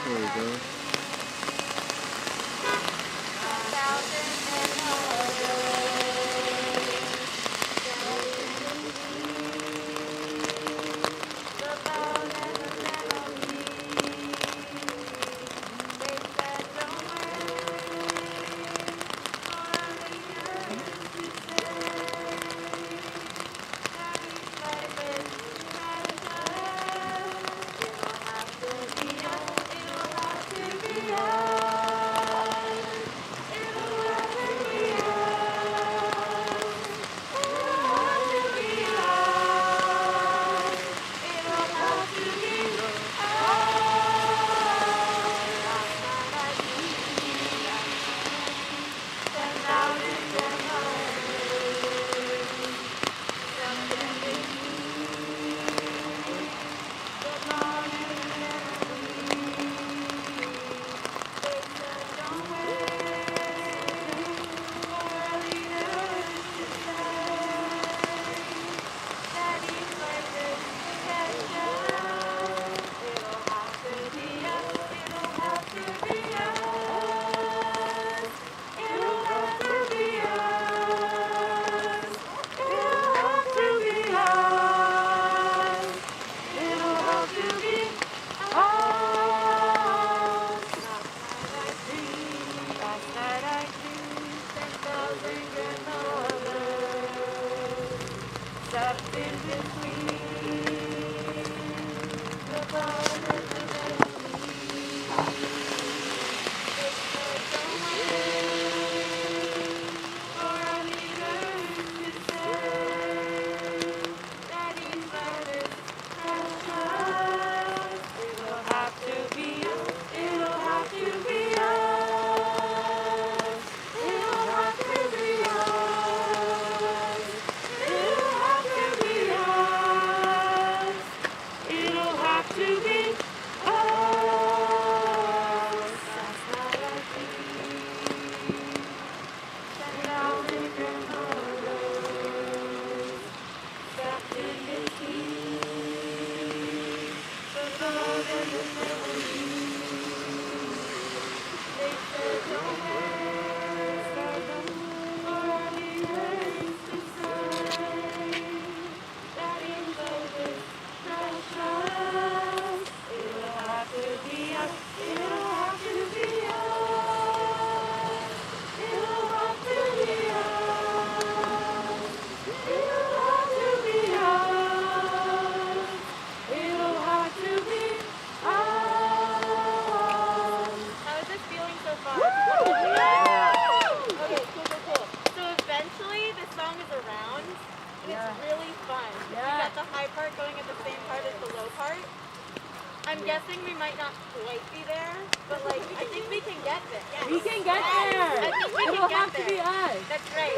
There we go. guessing we might not quite be there, but like I think we can get there. Yes. We can get there. I think we It'll can get have to there. be us. That's right.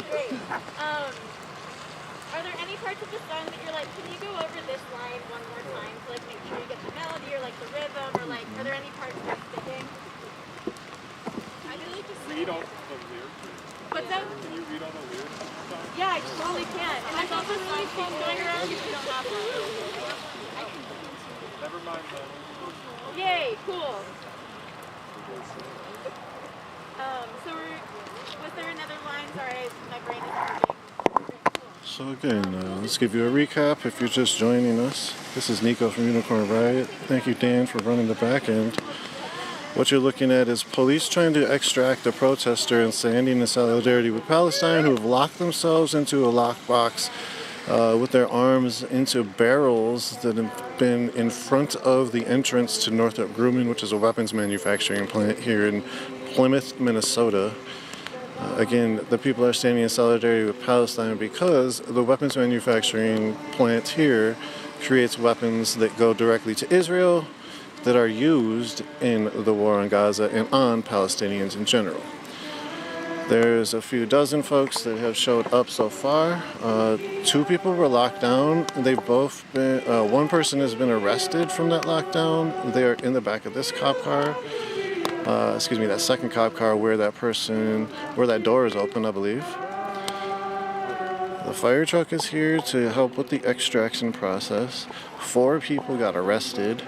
Great. Are there any parts of the song that you're like, can you go over this line one more time to like make sure you get the melody or like the rhythm, or like are there any parts that you're sticking? I feel like just Read all the lyrics. What's that? Can you read all the lyrics? Yeah, I totally can. And there's also really fun going around if you don't have one. Never mind that. Yay, cool. Was there another line? Sorry, my brain is working. So again, let's give you a recap if you're just joining us. This is Nico from Unicorn Riot. Thank you, Dan, for running the back end. What you're looking at is police trying to extract a protester and standing in solidarity with Palestine, who have locked themselves into a lockbox with their arms into barrels that have been in front of the entrance to Northrop Grumman, which is a weapons manufacturing plant here in Plymouth, Minnesota. Again, the people are standing in solidarity with Palestine because the weapons manufacturing plant here creates weapons that go directly to Israel that are used in the war on Gaza and on Palestinians in general. There's a few dozen folks that have showed up so far. 2 people were locked down. They've both been, one person has been arrested from that lockdown. They are in the back of this cop car. That second cop car where that door is open, I believe. The fire truck is here to help with the extraction process. 4 people got arrested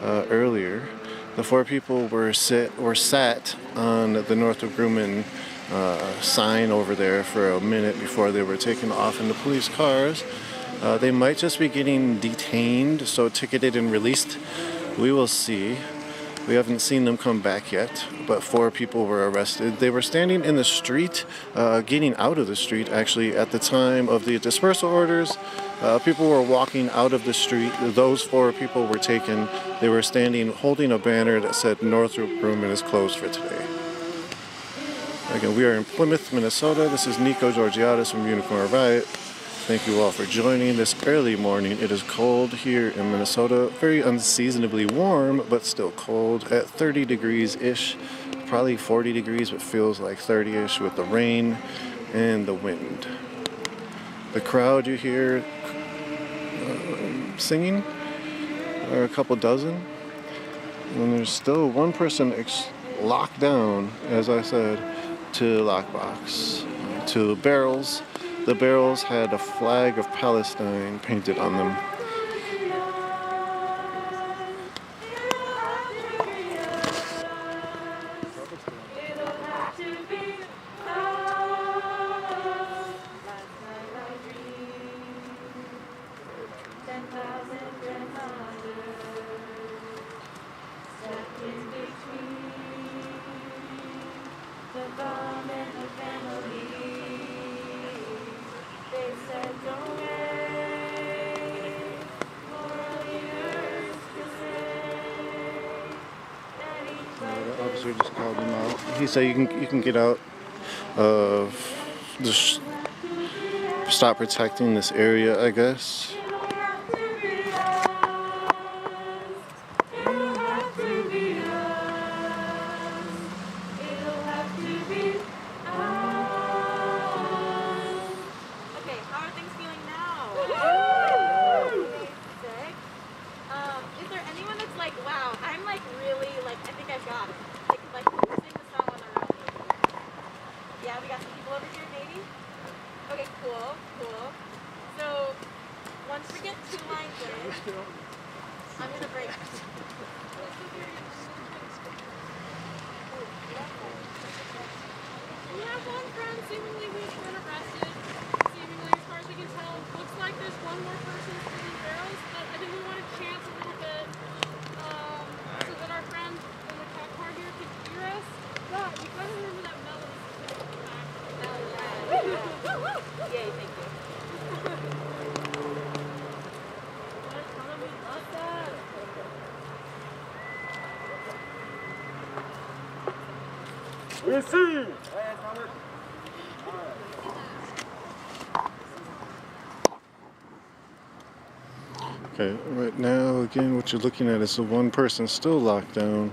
earlier. The 4 people were sat on the Northrop Grumman sign over there for a minute before they were taken off in the police cars. They might just be getting detained, so ticketed and released. We will see. We haven't seen them come back yet, but 4 people were arrested. They were standing in the street, getting out of the street actually at the time of the dispersal orders. People were walking out of the street. Those 4 people were taken. They were standing holding a banner that said Northrop Grumman is closed for today. Again, we are in Plymouth, Minnesota. This is Nico Georgiadis from Unicorn Riot. Thank you all for joining this early morning. It is cold here in Minnesota. Very unseasonably warm, but still cold at 30 degrees-ish. Probably 40 degrees, but feels like 30-ish with the rain and the wind. The crowd you hear singing are a couple dozen. And there's still one person locked down, as I said, to the lockbox, to barrels. The barrels had a flag of Palestine painted on them. The officer just called him out. He said you can get out of just stop protecting this area, I guess. We see you. Okay, right now, again, what you're looking at is the one person still locked down.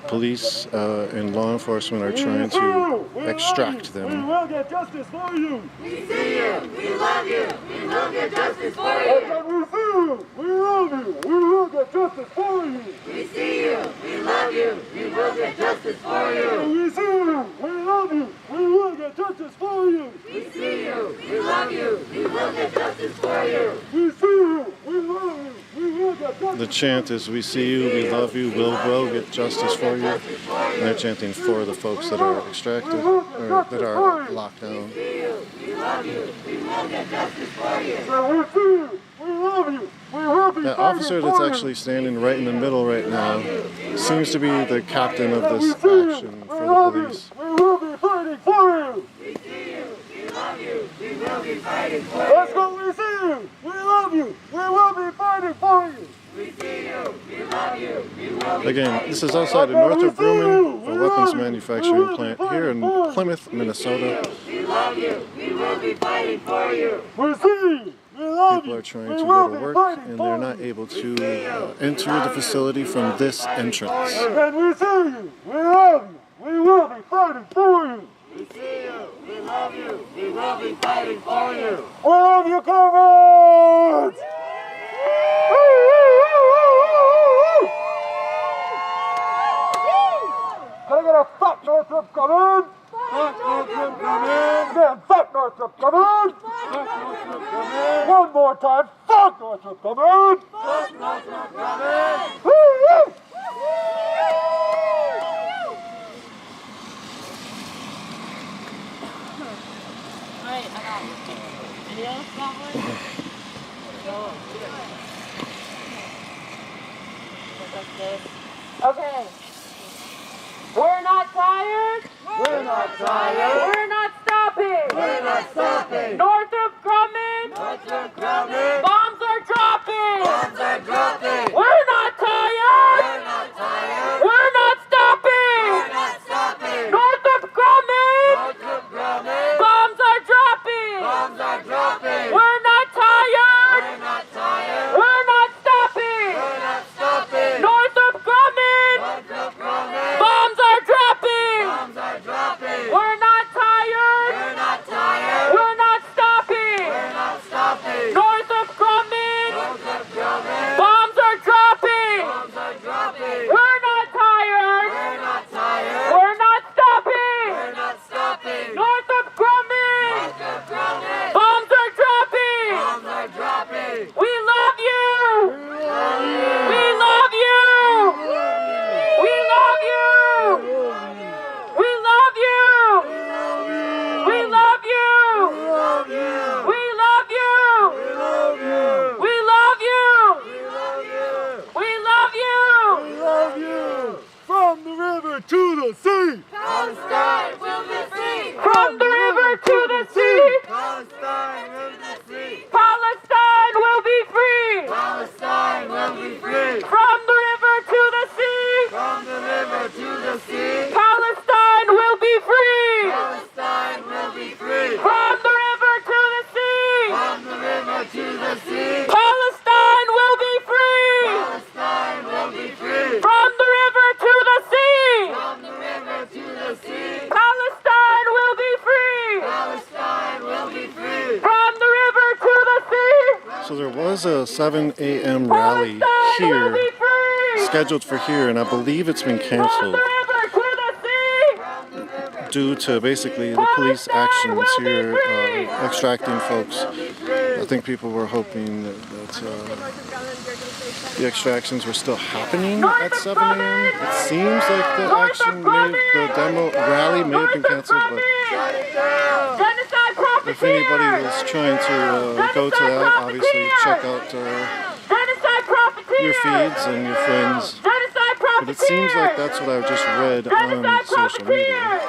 Police and law enforcement are trying to extract them. We will get justice for you. We see you. We love you. We will get justice for you. We see you. We love you. We will get justice for you. We see you. We love you. We will get justice for you. We see you. We love you. We will get justice for you. We see you. We love you. We will get justice for you. We see you. We love you. We will get justice. The chant is, we see you, we love you, we'll get justice for you. And they're chanting for the folks that are extracted, or that are locked down. We see you. We love you. We will get justice for you. We see you. We love you. We will be That officer that's actually standing right in the middle right now seems to be the captain of this action for the police. We will be fighting for you. We see you. We love you. We will be fighting for Let's you. go. We see you. We love you. We will be fighting for you. We see you. We love you. We will be Again, this is outside of Northrop Grumman, a weapons manufacturing plant here in Plymouth, Minnesota. We love you. We will be fighting for you. We see you. We love People you. are trying We to will go to be work fighting and for they're you. not able to enter the facility from this entrance. And we see you. We love you. We will be fighting for you. We see you. We love you. We will be fighting for you. We love you, comrades. Can I get a fat Northrop Grumman? Fat Northrop Grumman. Again, fat Northrop Grumman. Fat Northrop Grumman. One more time, fat Northrop Grumman. Fat Northrop Grumman. Woo! Alright, I got video. Got one? Okay. We're not tired. We're not tired. We're not stopping. We're not stopping. Northrop Grumman. Northrop Grumman. Bombs are dropping. Bombs are dropping. We're not tired. We're not tired. We're not stopping. We're not stopping. Northrop Grumman. Northrop Grumman. Bombs are dropping. Bombs are dropping. We're not tired. We're not tired. We're not stopping. We're not stopping. Northrop Grumman. Northrop Grumman. Bombs are dropping. Bombs are dropping. We're not tired. We're not tired. We're not stopping. We're not stopping. Northrop Grumman. Northrop Grumman. Bombs are dropping. Bombs are dropping. We're not tired. We're not tired. We're not stopping. We're not stopping. Northrop Grumman. Northrop Grumman. Bombs are dropping. Bombs are dropping. We love you. We love you. We love you. We love you. We love you. We love you. We love you. We love you. We love you. We love you. We love you. We love you. We love you. From the river to the sea. Palestine will be free. From the river to the sea. Palestine will be free. Palestine will be free. Palestine will be free. From the river to the sea. From the river to the sea. Palestine will be free. Palestine will be free. From the river to the sea. From the river to the sea. Palestine will be free. Palestine will be free. From the river to the sea. From the river to the sea. Palestine will be free. Palestine will be free. From the river to the sea. So there was a 7 a.m. rally Palestine will here, be free. scheduled for here, and I believe it's been From canceled the river to the sea. due to basically the police actions here extracting folks. I think people were hoping that the extractions were still happening at 7 a.m. It seems like the action the demo rally may have been canceled, but Genocide if anybody profiteers. was trying to go to that, obviously check out Genocide profiteers. your feeds and your friends. Genocide profiteers. But it seems like that's what I've just read on social media.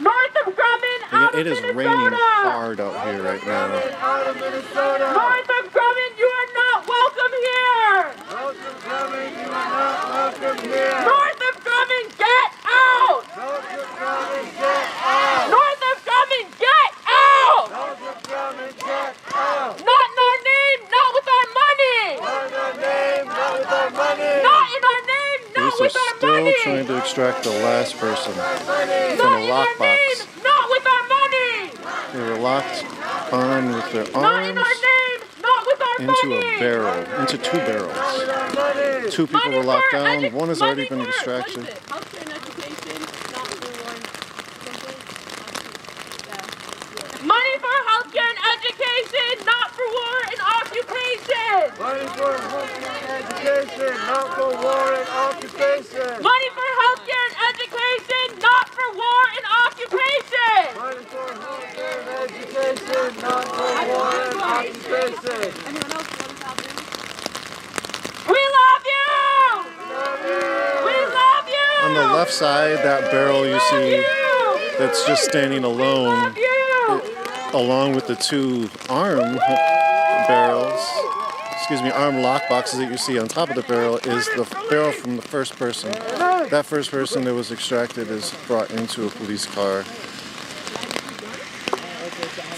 Northrop Grumman out It of is Minnesota. raining hard out here right now. Out of Minnesota. Northrop Grumman, you are not welcome here. Northrop Grumman, you are not welcome here. Northrop Grumman, get out. Northrop Grumman, get out. Northrop Grumman, get out. Northrop Grumman, get out. Not in our name, not with our money. extract the last person from a lockbox. Not with our money! They were locked on with their Not in our arms name! Not with our into money! a barrel, into two barrels. Two people were locked down. One has already been extracted. Healthcare and education, not for war and Money for healthcare and education, not for war and occupation! Money for healthcare and education, not for war and occupation. Money for healthcare and education, not for war and occupation! Money for healthcare and education, not for war and occupation. anyone else know this out there? We love you! We love you! On the left side, that barrel you see that's just standing alone, along with the two arm barrels, arm lock boxes that you see on top of the barrel, is the barrel from the first person. That first person that was extracted is brought into a police car.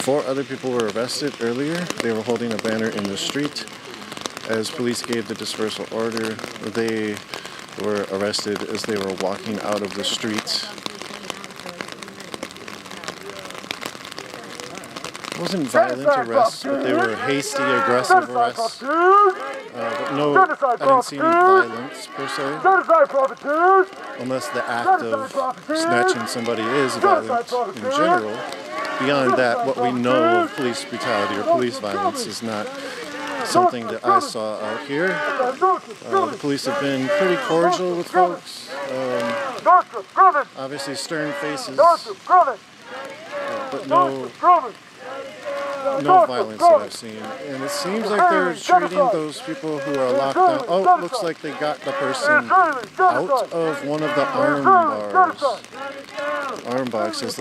4 other people were arrested earlier. They were holding a banner in the street. As police gave the dispersal order, they were arrested as they were walking out of the street. It wasn't violent arrests, but they were hasty, aggressive arrests. But no, I didn't see any violence per se, unless the act of snatching somebody is violent in general. Beyond that, what we know of police brutality or police violence is not something that I saw out here. The police have been pretty cordial with folks. Obviously stern faces, but no violence that I've seen. And it seems like they're treating those people who are locked down. Oh, it looks like they got the person out of one of the arm boxes.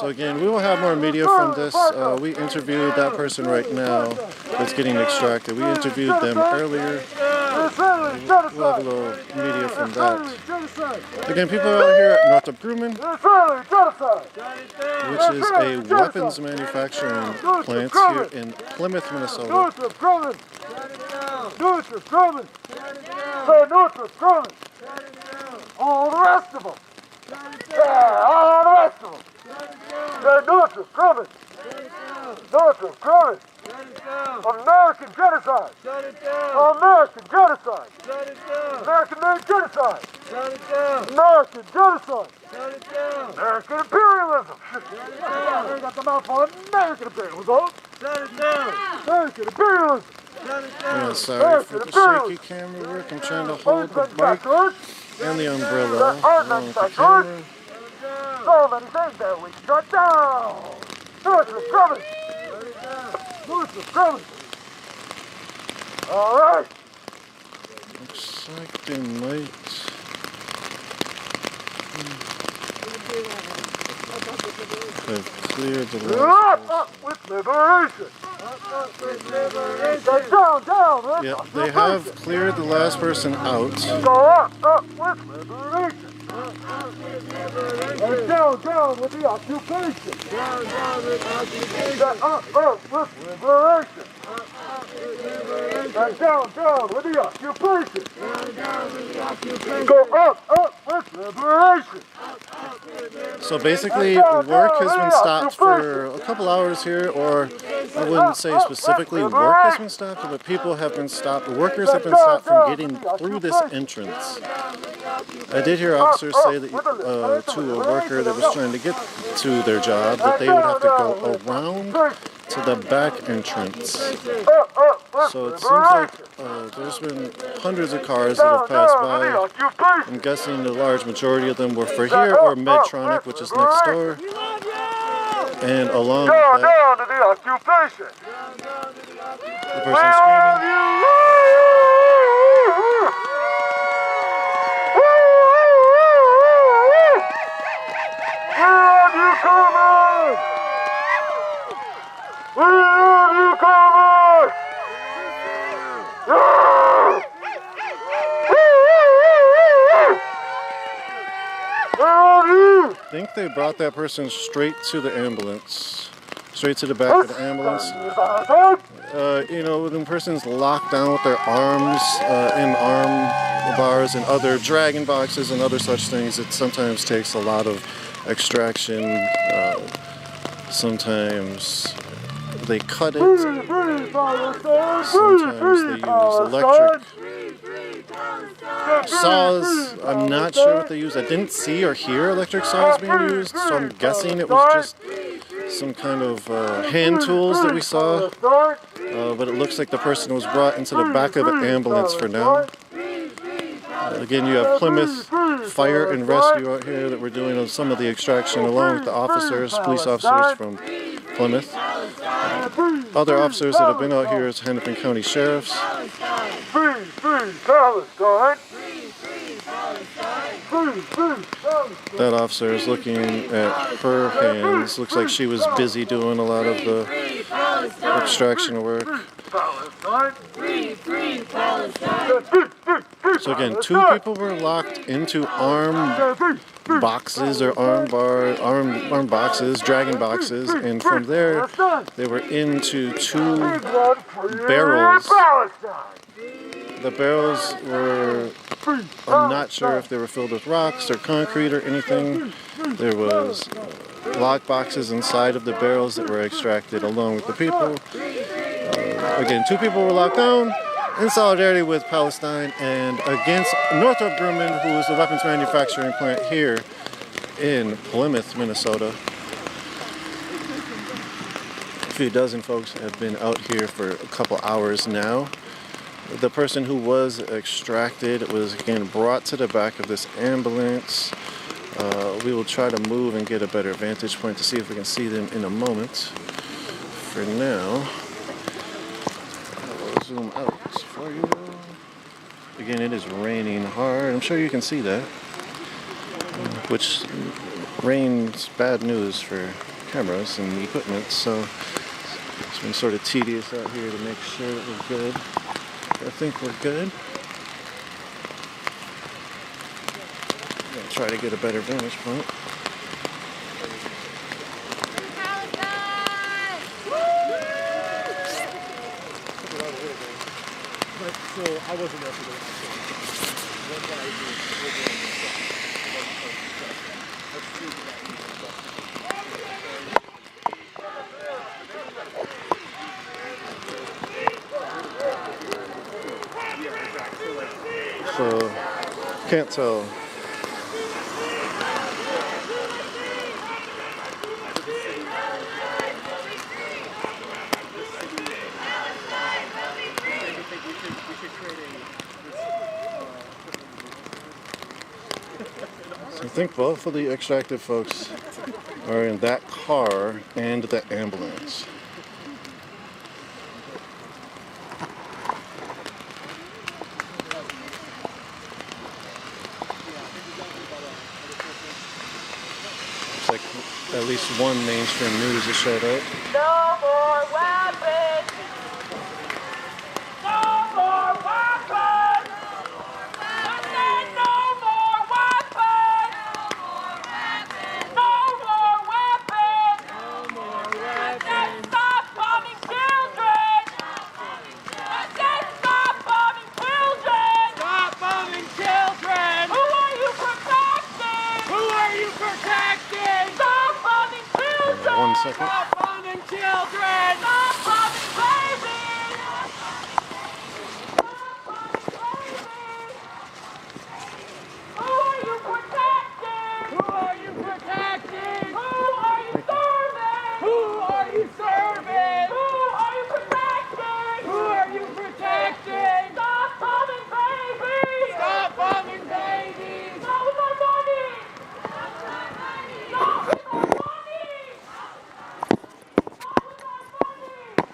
So again, we will have more media from this. We interviewed that person right now that's getting extracted. We interviewed them earlier. We'll have a little media from that. Again, people out here at Northrop Grumman, which is a weapons manufacturing plant here in Plymouth, Minnesota. Northrop Grumman! Northrop Grumman! Say Northrop Grumman! All the rest of them! Yeah, all the rest of them! Say Northrop Grumman! Northrop Grumman! American genocide! American genocide! American-made genocide! American genocide! American imperialism! They got the mouth on American imperialism! American imperialism! Yeah, sorry for the shaky camera work. I'm trying to hold the bike and the umbrella along with the camera. So many things that we shut down! Northrop Grumman! Northrop Grumman! All right! Looks like they might have cleared the last Up with liberation! Down, Yeah, they have cleared the last person out. Go up with liberation! And down with the occupation! Up with liberation! And down with the occupation! Go up with liberation! So basically, work has been stopped for a couple hours here, or I wouldn't say specifically work has been stopped, but people have been stopped, workers have been stopped from getting through this entrance. I did hear officers say that to a worker that was trying to get to their job that they would have to go around to the back entrance. So it seems like there's been hundreds of cars that have passed by. I'm guessing the large majority of them were for here or Medtronic, which is next door. And along with that, the person screaming. I think they brought that person straight to the ambulance, straight to the back of the ambulance. You know, when a person's locked down with their arms in arm bars and other dragon boxes and other such things, it sometimes takes a lot of extraction. Sometimes they cut it. Sometimes they use electric saws. I'm not sure what they use. I didn't see or hear electric saws being used, so I'm guessing it was just some kind of hand tools that we saw. But it looks like the person was brought into the back of an ambulance for now. Again, you have Plymouth Fire and Rescue out here that we're doing some of the extraction along with the officers, police officers from Plymouth. Other officers that have been out here is Hennepin County Sheriffs. That officer is looking at her hands. Looks like she was busy doing a lot of the extraction work. So again, 2 people were locked into arm boxes or arm boxes, dragon boxes, and from there they were into 2 barrels. The barrels were, I'm not sure if they were filled with rocks or concrete or anything. There was lock boxes inside of the barrels that were extracted along with the people. Again, 2 people were locked down in solidarity with Palestine and against Northrop Grumman, who is the weapons manufacturing plant here in Plymouth, Minnesota. A few dozen folks have been out here for a couple hours now. The person who was extracted was again brought to the back of this ambulance. We will try to move and get a better vantage point to see if we can see them in a moment. For now, I'll zoom out for you. Again, it is raining hard. I'm sure you can see that. Which rain's bad news for cameras and equipment, so it's been sort of tedious out here to make sure that we're good. I think we're good. I'm gonna try to get a better vantage point. So I wasn't there for this. One guy So, can't tell. So I think both of the extracted folks are in that car and the ambulance. Like at least one mainstream news has showed up. No more weapons! No more weapons! I said no more weapons! No more weapons! I said stop bombing children! I said stop bombing children! Stop bombing children! Who are you protecting? Who are you protecting? Stop bombing children! 1 second. Stop bombing children! Stop bombing babies! Stop bombing babies! Who are you protecting? Who are you protecting? Who are you serving? Who are you serving? Who are you protecting? Who are you protecting? Stop bombing babies! Stop bombing babies! Not with our money! Not with our money! Not with our money! Not with our money!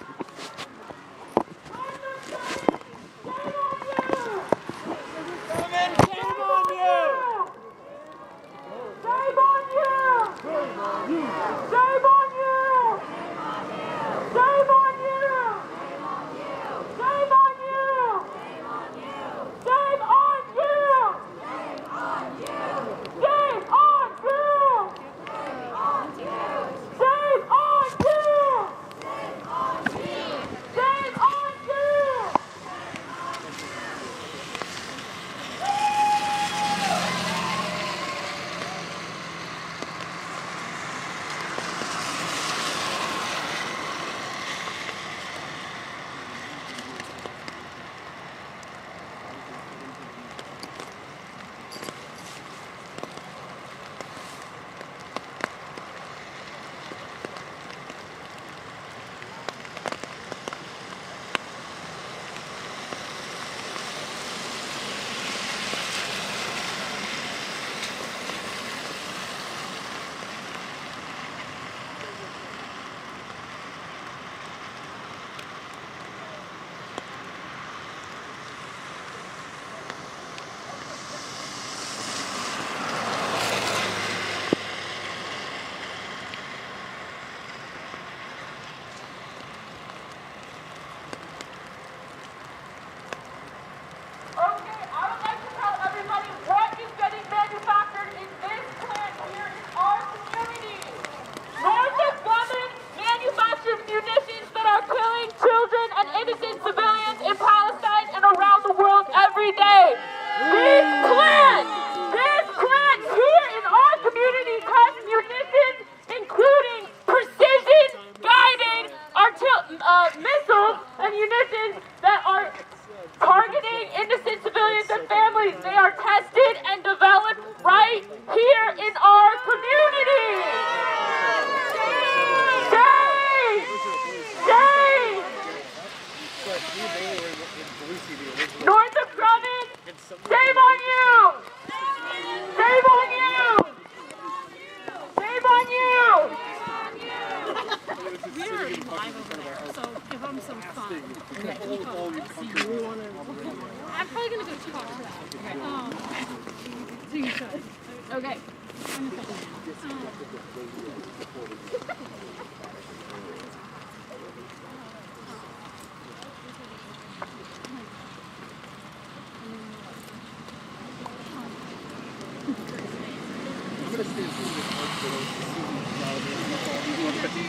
are live over there, so give them some fun. I'm probably gonna go talk to them. So you should. Okay.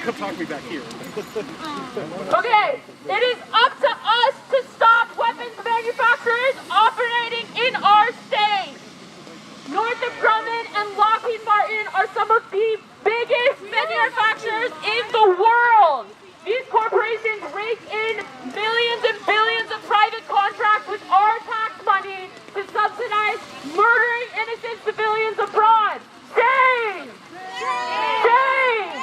Come talk to me back here. Okay, it is up to us to stop weapons manufacturers operating in our state. Northrop Grumman and Lockheed Martin are some of the biggest manufacturers in the world. These corporations rake in millions and billions of private contracts with our tax money to subsidize murdering innocent civilians abroad. Shame! Shame!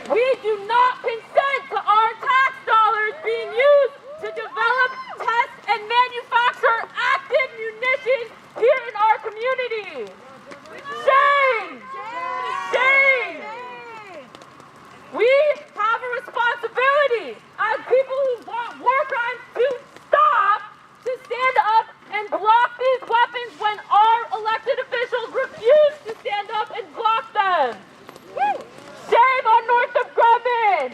We do not consent to our tax dollars being used to develop, test, and manufacture active munitions here in our community. Shame! Shame! We have a responsibility as people who want war crimes to stop, to stand up and block these weapons when our elected officials refuse to stand up and block them. Shame on Northrop Grumman!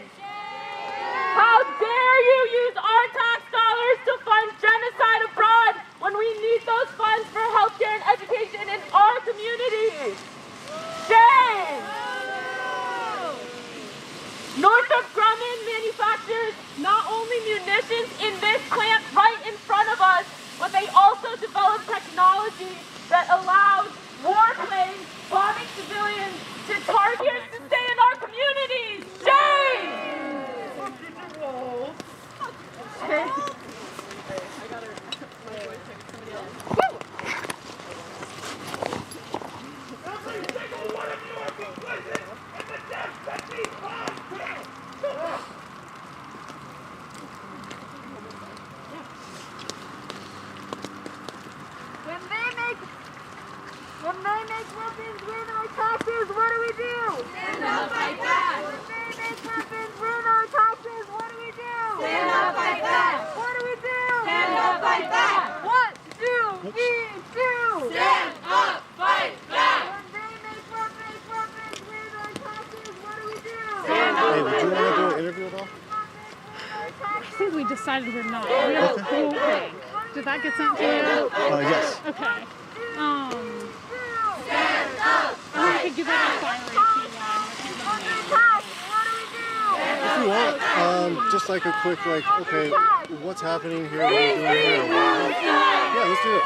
How dare you use our tax dollars to fund genocide abroad when we need those funds for healthcare and education in our communities? Shame! Northrop Grumman manufactures not only munitions in this plant right in front of us, but they also develop technology that allows warplanes bombing civilians to target to stay in our communities. Shame! When they make weapons ruin our taxes, what do we do? Stand up like that. When they make weapons ruin our taxes, what do we do? Stand up like that. What do we do? Stand up like that. What do we do? Stand up, fight back. When they make weapons ruin our taxes, what do we do? Stand Hey, up. would you want to do an interview at all? I think we decided we're not. We have a cool thing. Did that get sent to you? Yes. Okay. Stand up, We could give that a fire rate If you want, just like a quick, like, okay, what's happening here? What are you doing here? Yeah, let's do it.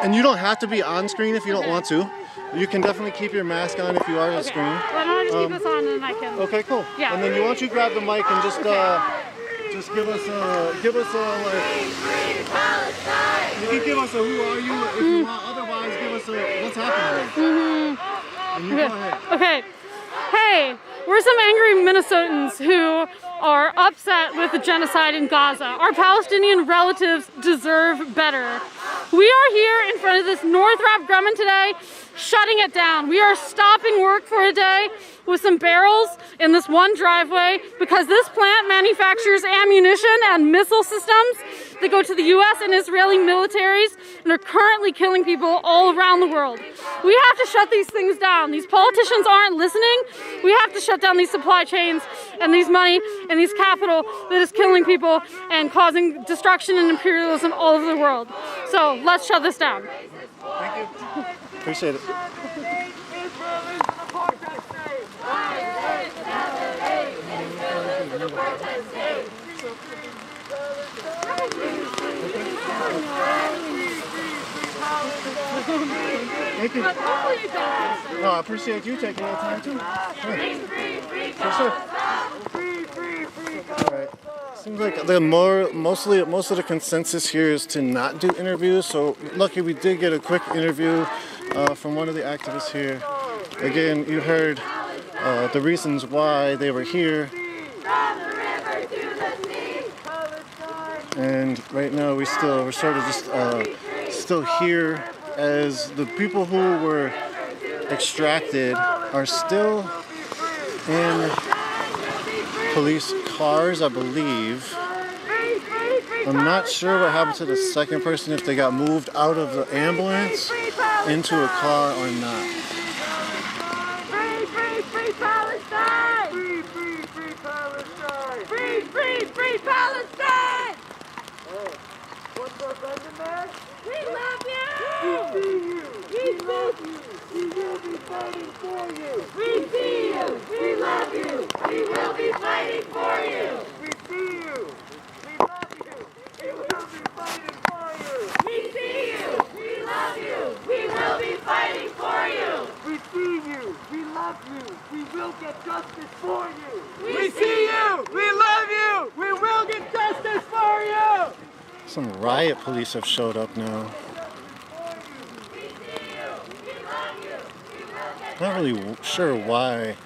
And you don't have to be on screen if you don't want to. You can definitely keep your mask on if you are on screen. Why don't I just keep this on and I can... Okay, cool. Yeah. And then why don't you grab the mic and just give us a like. You can give us a who are you if you want. Otherwise, give us a what's happening. And you go ahead. Okay. Hey, we're some angry Minnesotans who are upset with the genocide in Gaza. Our Palestinian relatives deserve better. We are here in front of this Northrop Grumman today, shutting it down. We are stopping work for a day with some barrels in this one driveway because this plant manufactures ammunition and missile systems that go to the US and Israeli militaries and are currently killing people all around the world. We have to shut these things down. These politicians aren't listening. We have to shut down these supply chains and these money and these capital that is killing people and causing destruction and imperialism all over the world. So let's shut this down. Thank you. Appreciate it. Thank you. No, I appreciate you taking your time too. Yeah. For sure. All right. Seems like most of the consensus here is to not do interviews. So lucky we did get a quick interview from one of the activists here. Again, you heard the reasons why they were here. And right now we're sort of just still here as the people who were extracted are still in police cars, I believe. I'm not sure what happened to the second person, if they got moved out of the ambulance into a car or not. Free, free, free Palestine! Free, free, free Palestine! Free, free, free Palestine! Hey, what's up, Benjamin? We love you! We see you! We love you! We will be fighting for you! We see you! We love you! We will be fighting for you! We see you! We love you! We will be fighting for you! We see you! We love you! We will be fighting for you! We see you! We love you! We will get justice for you! We see you! We love you! We will get justice for you! Some riot police have showed up now. Not really sure why.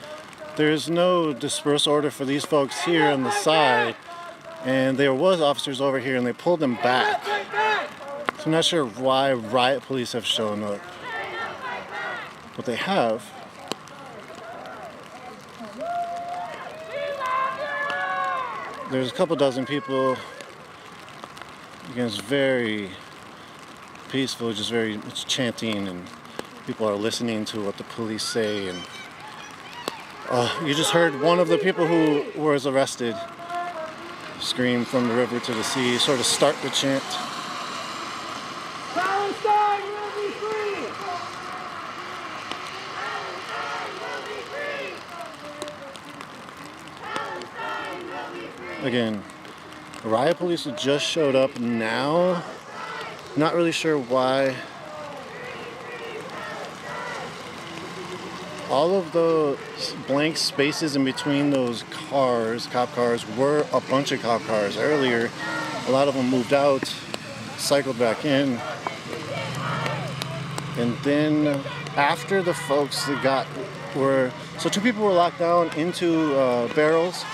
There's no dispersal order for these folks here on the side, and there was officers over here and they pulled them back. So I'm not sure why riot police have shown up. But they have. There's a couple dozen people. Again, it's very peaceful, just very much chanting, and people are listening to what the police say. And you just heard one of the people who was arrested scream from the river to the sea, sort of start the chant. Palestine will be free! Again, riot police just showed up now. Not really sure why. All of the blank spaces in between those cars, cop cars, were a bunch of cop cars. Earlier, a lot of them moved out, cycled back in. And then after the folks that so two people were locked down into barrels,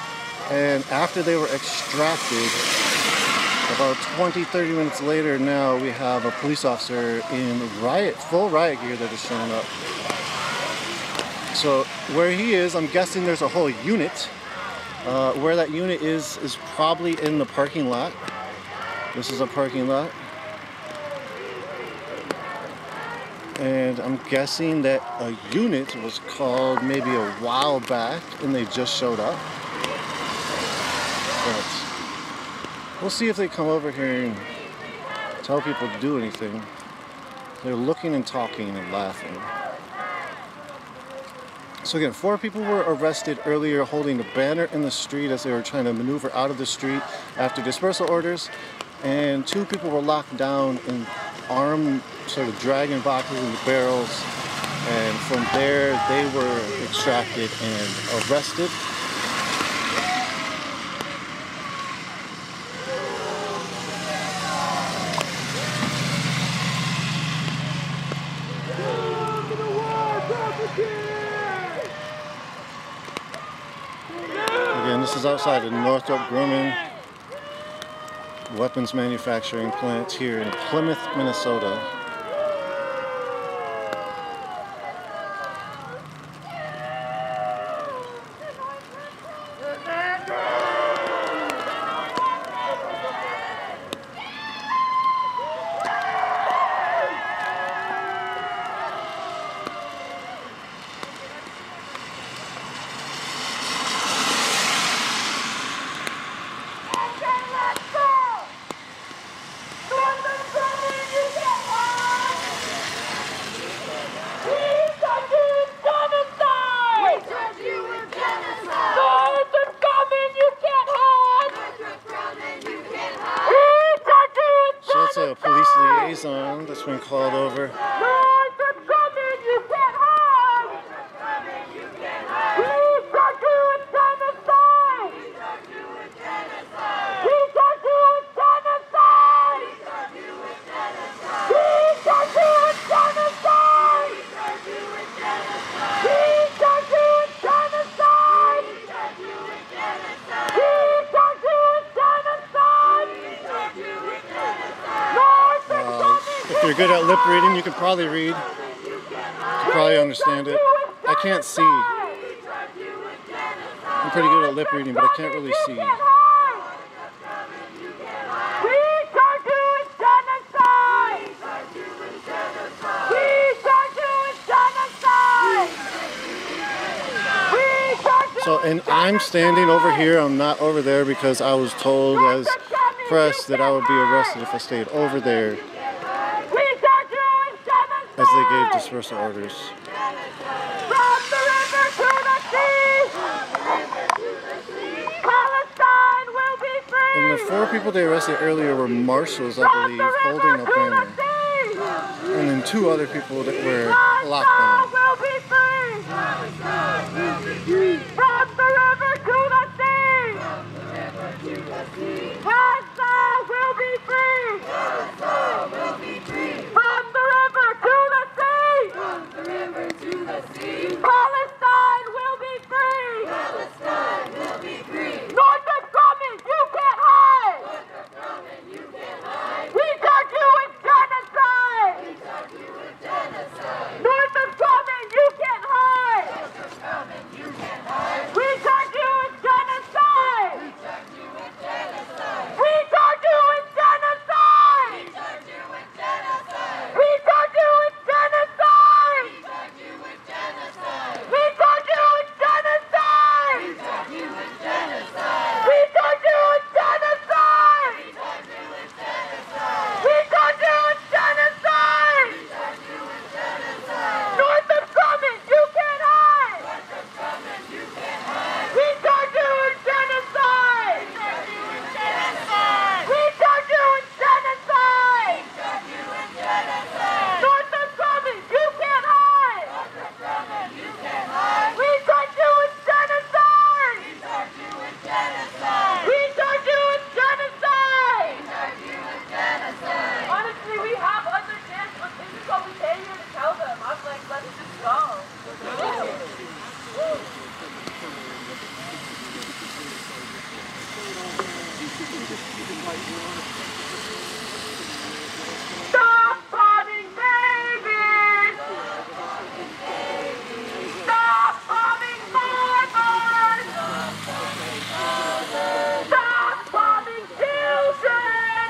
and after they were extracted, about 20-30 minutes later now, we have a police officer in full riot gear that is showing up. So where he is, I'm guessing there's a whole unit. Where that unit is probably in the parking lot. This is a parking lot. And I'm guessing that a unit was called maybe a while back and they just showed up. But we'll see if they come over here and tell people to do anything. They're looking and talking and laughing. So again, 4 people were arrested earlier holding a banner in the street as they were trying to maneuver out of the street after dispersal orders. And 2 people were locked down in armed, sort of dragging boxes into barrels. And from there, they were extracted and arrested. Again, this is outside of Northrop Grumman weapons manufacturing plant here in Plymouth, Minnesota. A police liaison that's been called over. Northrop Grumman, you can't hide! We start doing genocide! We start doing genocide! We start doing genocide! We start doing genocide! We start doing genocide! We start doing genocide! We start doing genocide! We start doing genocide! We start doing genocide! We start doing genocide! If you're good at lip reading, you can probably read. You can probably understand it. I can't see. I'm pretty good at lip reading, but I can't really see. So, and I'm standing over here, I'm not over there because I was told as press that I would be arrested if I stayed over there as they gave dispersal orders. From the river to the sea, Palestine will be free. And the 4 people they arrested earlier were marshals, I believe, holding a banner. And then 2 other people that were locked down. Will be free. From the river to the sea, Palestine will be free. From the river to the sea, Palestine will be free. Northrop Grumman, you can't hide. We charge you with genocide. Northrop Grumman, you can't hide. We charge you with genocide. We charge you with genocide. We charge you with genocide. We charge you with genocide. We charge you with genocide. We charge you with genocide. Northrop Grumman, you can't hide. We charge you with genocide. We charge you with genocide. Northrop Grumman, you can't hide. We charge you with genocide. We charge you with genocide. Honestly, we have other chance, but this is what we came here to tell them. I'm like, let's just go. Stop bombing babies! Stop bombing mothers! Stop bombing children!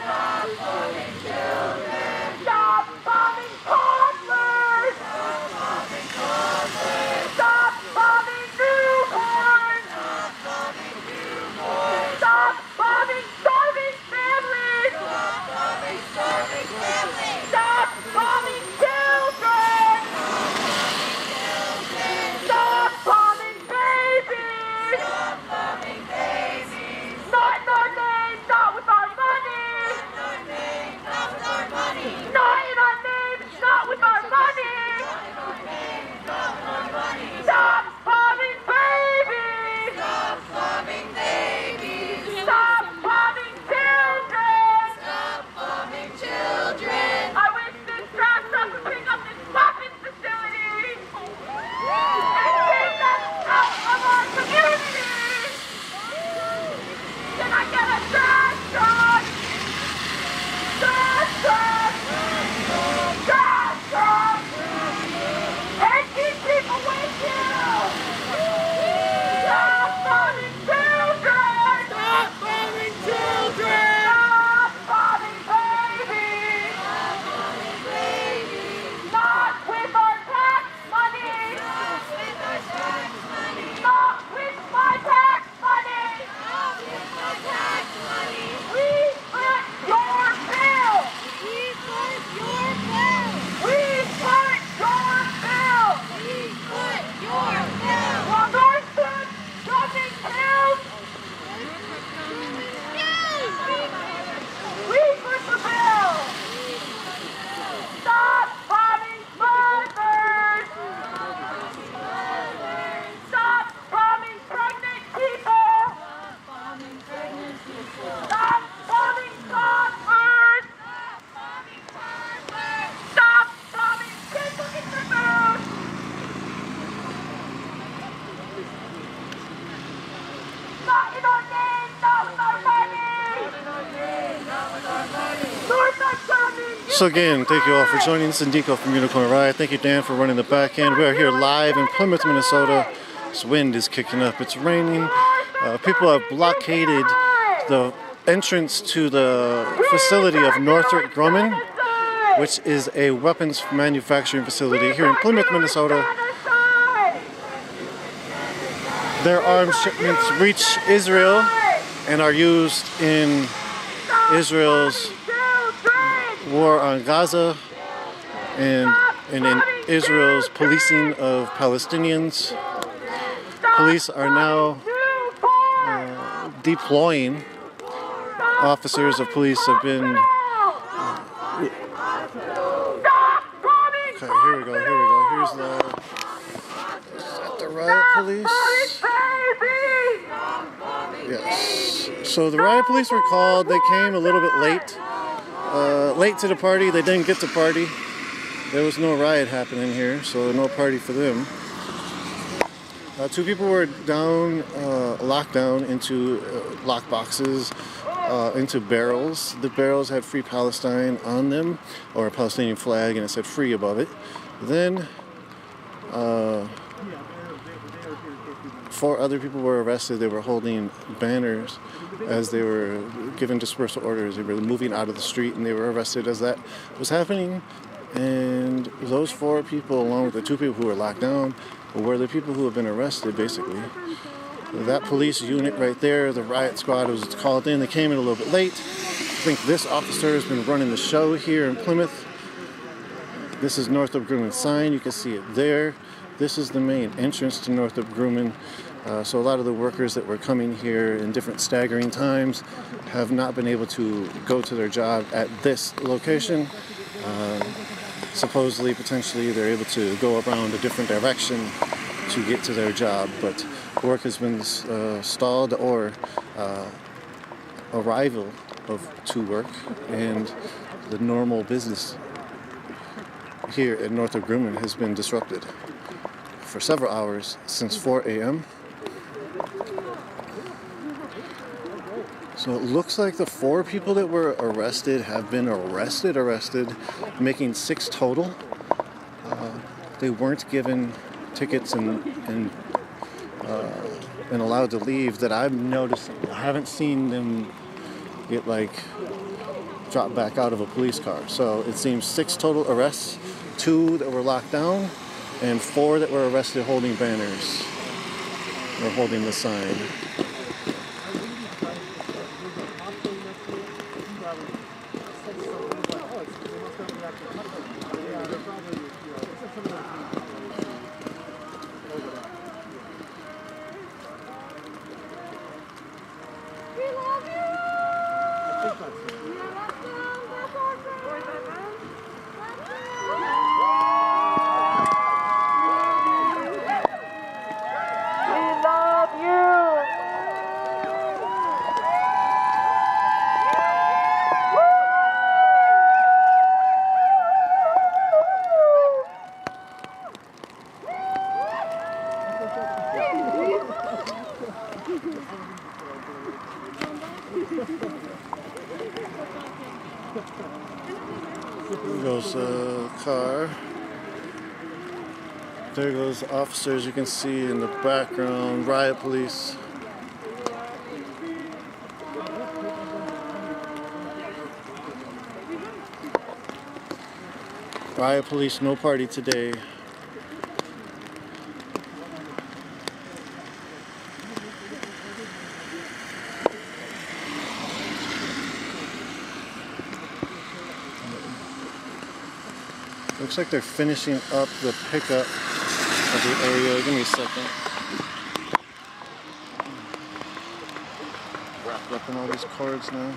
Stop bombing toddlers! Stop bombing newborns! Stop bombing starving families! Stop bombing children! Stop bombing babies! Not in our name, not with our money! Not in our name, not with our money! Stop bombing babies! Stop bombing children! I wish this trash truck would pick up this weapons facility and take them out of our community! Can I get a trash truck? Trash truck! Trash truck! And keep people with you! Stop bombing children! Stop bombing children! Stop bombing babies! Not with our tax money! Not with my tax money! We put your bill! We put your bill! While Northrop Grumman kills, we put the bill! Stop bombing mothers! Stop bombing pregnant people! Stop bombing toddlers! Stop bombing kids looking for food! Not in our name, not with our money! Northrop Grumman, So again, thank you all for joining us. Indico from Unicorn Riot. Thank you, Dan, for running the back end. We are here live in Plymouth, Minnesota This wind is kicking up. It's raining. People have blockaded the entrance to the facility of Northrop Grumman, which is a weapons manufacturing facility here in Plymouth, Minnesota. Their arms shipments reach Israel and are used in Israel's war on Gaza and in Israel's policing of Palestinians. Police are now deploying. Officers of police have been... Okay, here we go. Here's the riot police. Yes. So the riot police were called. They came a little bit late. Late to the party. They didn't get to party. There was no riot happening here, so no party for them. 2 people were down, locked down into lock boxes, into barrels. The barrels had Free Palestine on them, or a Palestinian flag, and it said free above it. Then 4 other people were arrested. They were holding banners as they were given dispersal orders. They were moving out of the street, and they were arrested as that was happening. And those 4 people, along with the 2 people who were locked down, were the people who have been arrested, basically. That police unit right there, the riot squad, was called in. They came in a little bit late. I think this officer has been running the show here in Plymouth. This is Northrop Grumman's sign. You can see it there. This is the main entrance to Northrop Grumman. So a lot of the workers that were coming here in different staggering times have not been able to go to their job at this location. Supposedly, potentially, they're able to go around a different direction to get to their job, but work has been stalled, or arrival to work, and the normal business here at Northrop Grumman has been disrupted for several hours since 4 a.m. So it looks like the 4 people that were arrested have been arrested, making 6 total. They weren't given tickets and allowed to leave that I've noticed. I haven't seen them get dropped back out of a police car. So it seems 6 total arrests, 2 that were locked down, and 4 that were arrested holding banners or holding the sign. There goes a car. There goes officers you can see in the background, riot police. Riot police, no party today. Looks like they're finishing up the pickup of the area. Give me a second. Wrapped up in all these cords now.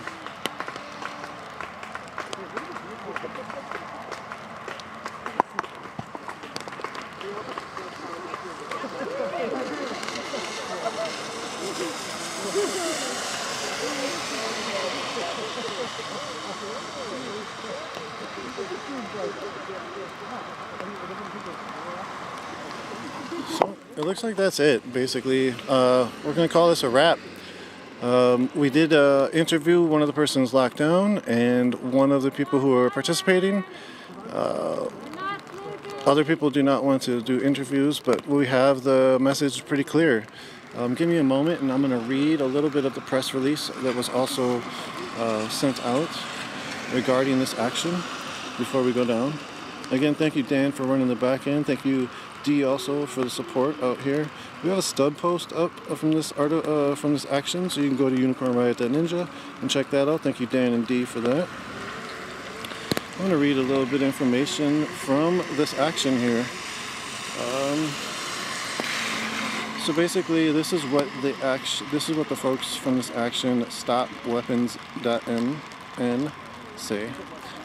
So it looks like that's it, basically. We're going to call this a wrap. We did interview one of the persons locked down and one of the people who are participating. Other people do not want to do interviews, but we have the message pretty clear. Give me a moment and I'm going to read a little bit of the press release that was also sent out regarding this action before we go down. Again, thank you, Dan, for running the back end. Thank you, D, also for the support out here. We have a stub post up from this action, so you can go to unicornriot.ninja and check that out. Thank you, Dan and D, for that. I'm going to read a little bit of information from this action here. So basically, this is what the folks from this action, stopweapons.mn, say.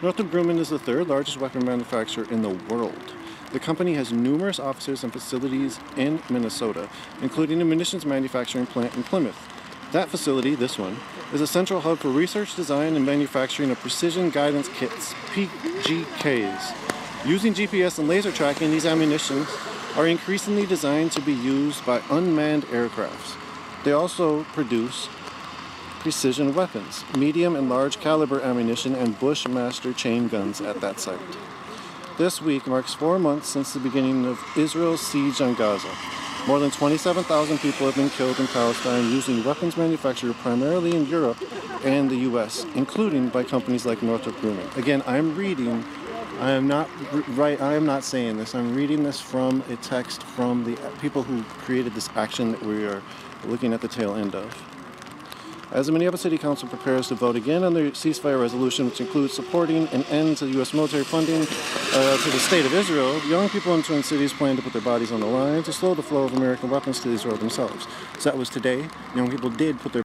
Northrop Grumman is the third largest weapon manufacturer in the world. The company has numerous offices and facilities in Minnesota, including a munitions manufacturing plant in Plymouth. That facility, this one, is a central hub for research, design, and manufacturing of precision guidance kits, PGKs. Using GPS and laser tracking, these ammunitions are increasingly designed to be used by unmanned aircrafts. They also produce precision weapons, medium and large caliber ammunition, and Bushmaster chain guns at that site. This week marks 4 months since the beginning of Israel's siege on Gaza. More than 27,000 people have been killed in Palestine using weapons manufactured primarily in Europe and the US, including by companies like Northrop Grumman. Again, I'm reading, I am not saying this, I'm reading this from a text from the people who created this action that we are looking at the tail end of. As the Minneapolis City Council prepares to vote again on the ceasefire resolution, which includes supporting an end to U.S. military funding to the state of Israel, young people in Twin Cities plan to put their bodies on the line to slow the flow of American weapons to Israel themselves. So that was today. Young people did put their